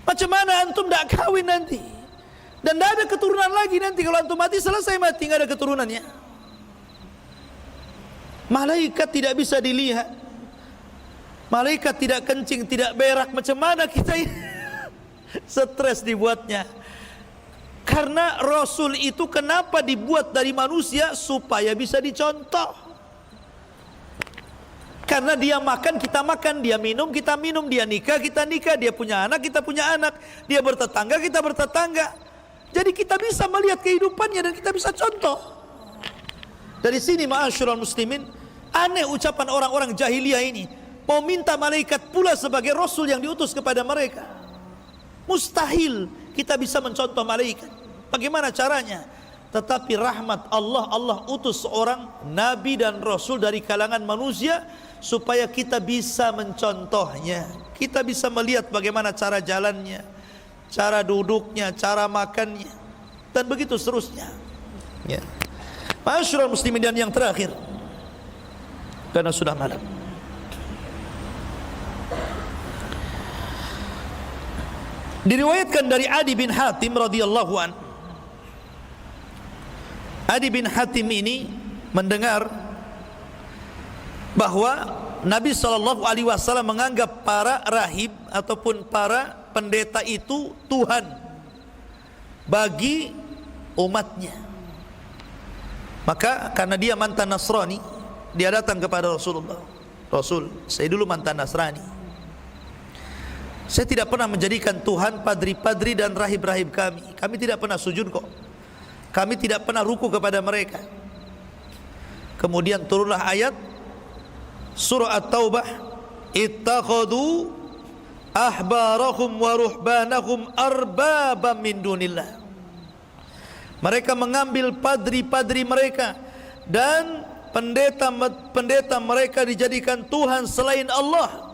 Macam mana antum nggak kawin nanti? Dan nggak ada keturunan lagi nanti. Kalau antum mati, selesai mati, nggak ada keturunannya. Malaikat tidak bisa dilihat. Malaikat tidak kencing, tidak berak. Macam mana kita stres dibuatnya? Karena Rasul itu kenapa dibuat dari manusia? Supaya bisa dicontoh. Karena dia makan, kita makan. Dia minum, kita minum. Dia nikah, kita nikah. Dia punya anak, kita punya anak. Dia bertetangga, kita bertetangga. Jadi kita bisa melihat kehidupannya dan kita bisa contoh. Dari sini ma'asyiral muslimin, aneh ucapan orang-orang jahiliyah ini, mau minta malaikat pula sebagai rasul yang diutus kepada mereka. Mustahil kita bisa mencontoh malaikat. Bagaimana caranya? Tetapi rahmat Allah, Allah utus seorang nabi dan rasul dari kalangan manusia supaya kita bisa mencontohnya. Kita bisa melihat bagaimana cara jalannya, cara duduknya, cara makannya, dan begitu seterusnya. Ya. Ma'asyiral muslimin, dan yang terakhir, karena sudah malam, diriwayatkan dari Adi bin Hatim radhiyallahu an. Adi bin Hatim ini mendengar bahwa Nabi SAW menganggap para rahib ataupun para pendeta itu Tuhan bagi umatnya. Maka karena dia mantan Nasrani, dia datang kepada Rasulullah. Rasul, saya dulu mantan Nasrani. Saya tidak pernah menjadikan Tuhan padri-padri dan rahib-rahib kami. Kami tidak pernah sujud kok. Kami tidak pernah ruku kepada mereka. Kemudian turunlah ayat surah At-Taubah, ittakhadhu ahbarahum wa ruhbanahum arbabam min dunillah. Mereka mengambil padri-padri mereka dan pendeta mereka dijadikan Tuhan selain Allah.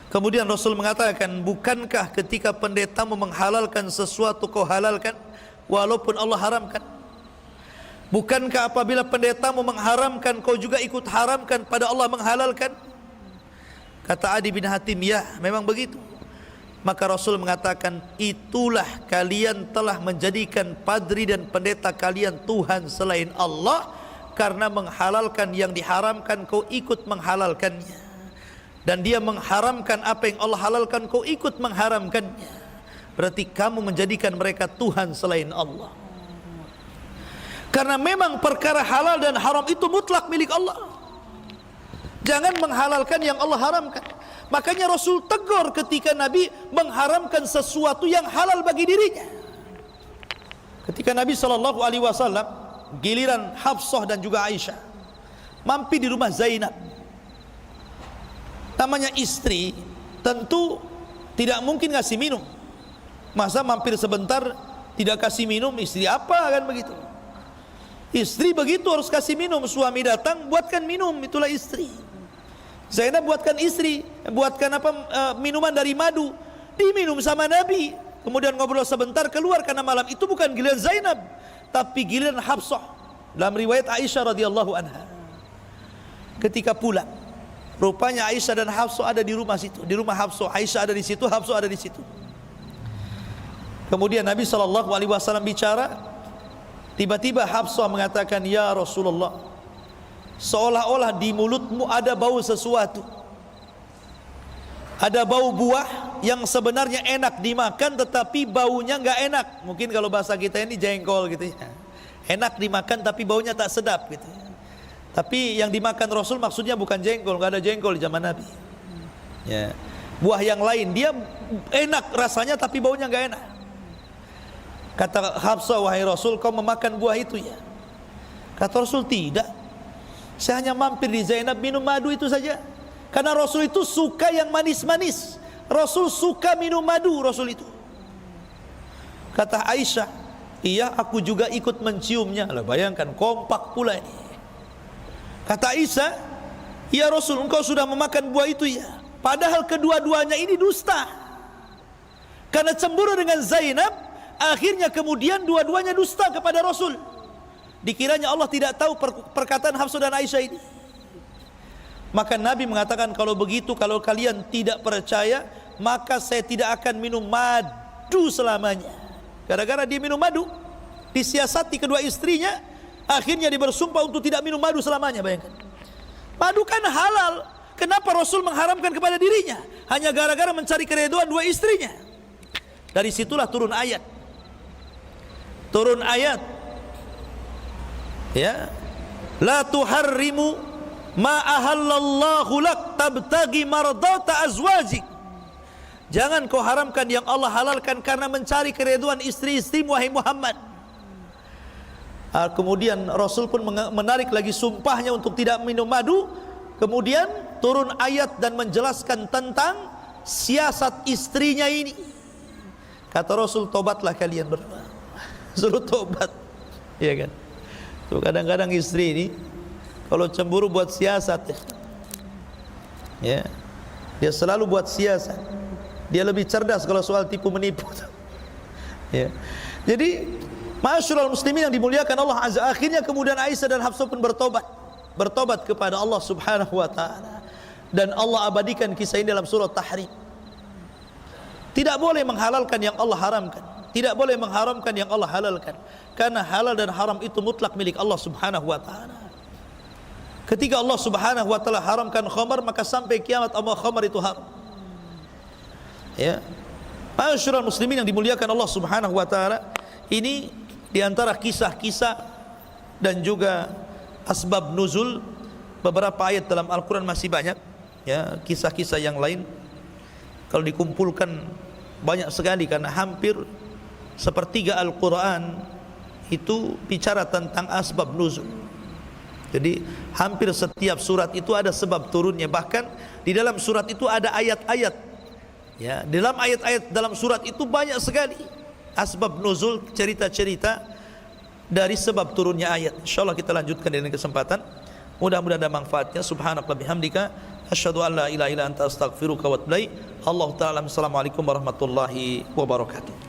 Kemudian Rasul mengatakan, bukankah ketika pendetamu menghalalkan sesuatu kau halalkan walaupun Allah haramkan? Bukankah apabila pendetamu mengharamkan kau juga ikut haramkan pada Allah menghalalkan? Kata Adi bin Hatim, ya memang begitu. Maka Rasul mengatakan, itulah kalian telah menjadikan padri dan pendeta kalian Tuhan selain Allah, karena menghalalkan yang diharamkan kau ikut menghalalkannya, dan dia mengharamkan apa yang Allah halalkan kau ikut mengharamkannya. Berarti kamu menjadikan mereka Tuhan selain Allah. Karena memang perkara halal dan haram itu mutlak milik Allah. Jangan menghalalkan yang Allah haramkan. Makanya Rasul tegur ketika Nabi mengharamkan sesuatu yang halal bagi dirinya. Ketika Nabi SAW, giliran Hafsah dan juga Aisyah mampir di rumah Zainab. Namanya istri, tentu tidak mungkin ngasih minum. Masa mampir sebentar tidak kasih minum, istri apa kan begitu? Istri begitu harus kasih minum. Suami datang buatkan minum, itulah istri. Zainab buatkan istri, buatkan minuman dari madu, diminum sama Nabi. Kemudian ngobrol sebentar, keluar karena malam itu bukan giliran Zainab, tapi giliran Hafsah. Dalam riwayat Aisyah radhiyallahu anha, ketika pulang, rupanya Aisyah dan Hafsah ada di rumah situ, di rumah Hafsah. Aisyah ada di situ, Hafsah ada di situ. Kemudian Nabi SAW bicara, tiba-tiba Hafsah mengatakan, ya Rasulullah, seolah-olah di mulutmu ada bau sesuatu, ada bau buah yang sebenarnya enak dimakan tetapi baunya enggak enak. Mungkin kalau bahasa kita ini jengkol gitu ya, enak dimakan tapi baunya tak sedap gitu ya. Tapi yang dimakan Rasul maksudnya bukan jengkol, enggak ada jengkol di zaman Nabi ya. Buah yang lain, dia enak rasanya tapi baunya enggak enak. Kata Hafsah, wahai Rasul, kau memakan buah itu ya? Kata Rasul, tidak, saya hanya mampir di Zainab minum madu itu saja. Karena Rasul itu suka yang manis-manis, Rasul suka minum madu Rasul itu. Kata Aisyah, iya aku juga ikut menciumnya. Lah bayangkan, kompak pula ini. Kata Aisyah, ya Rasul, engkau sudah memakan buah itu ya? Padahal kedua-duanya ini dusta. Karena cemburu dengan Zainab, akhirnya kemudian dua-duanya dusta kepada Rasul. Dikiranya Allah tidak tahu perkataan Hafsah dan Aisyah ini. Maka Nabi mengatakan, kalau begitu, kalau kalian tidak percaya, maka saya tidak akan minum madu selamanya. Gara-gara dia minum madu, disiasati kedua istrinya, akhirnya dia bersumpah untuk tidak minum madu selamanya. Bayangkan, madu kan halal, kenapa Rasul mengharamkan kepada dirinya? Hanya gara-gara mencari keridhaan dua istrinya. Dari situlah turun ayat. Turun ayat, ya, la tuharrimu ma ahallallahu lak tabtagi mardata azwajik. Jangan kau haramkan yang Allah halalkan karena mencari keridhaan istri-istri wahai Muhammad. Kemudian Rasul pun menarik lagi sumpahnya untuk tidak minum madu. Kemudian turun ayat dan menjelaskan tentang siasat istrinya ini. Kata Rasul, tobatlah kalian berdua. Suruh tobat, ya kan? Tuh kadang-kadang istri ini kalau cemburu buat siasat ya, dia selalu buat siasat. Dia lebih cerdas kalau soal tipu menipu ya. Jadi ma'asyiral muslimin yang dimuliakan Allah azza, akhirnya kemudian Aisyah dan Hafsah pun bertobat kepada Allah subhanahu wa ta'ala, dan Allah abadikan kisah ini dalam surah Tahrim. Tidak boleh menghalalkan yang Allah haramkan, tidak boleh mengharamkan yang Allah halalkan, karena halal dan haram itu mutlak milik Allah subhanahu wa ta'ala. Ketika Allah subhanahu wa ta'ala haramkan khamar, maka sampai kiamat Allah khamar itu haram ya. Ma'asyiral muslimin yang dimuliakan Allah subhanahu wa ta'ala, ini diantara kisah-kisah dan juga asbab nuzul. Beberapa ayat dalam Al-Quran masih banyak ya, kisah-kisah yang lain kalau dikumpulkan banyak sekali, karena hampir sepertiga Al-Quran itu bicara tentang asbab nuzul. Jadi hampir setiap surat itu ada sebab turunnya. Bahkan di dalam surat itu ada ayat-ayat ya, dalam ayat-ayat dalam surat itu banyak sekali asbab nuzul, cerita-cerita dari sebab turunnya ayat. InsyaAllah kita lanjutkan dengan kesempatan. Mudah-mudahan ada manfaatnya. Subhanallah bihamdika, asyhadu an la ilaha illa anta astaghfiruka wa atubu ilaik. Allah ta'ala. Assalamualaikum warahmatullahi wabarakatuh.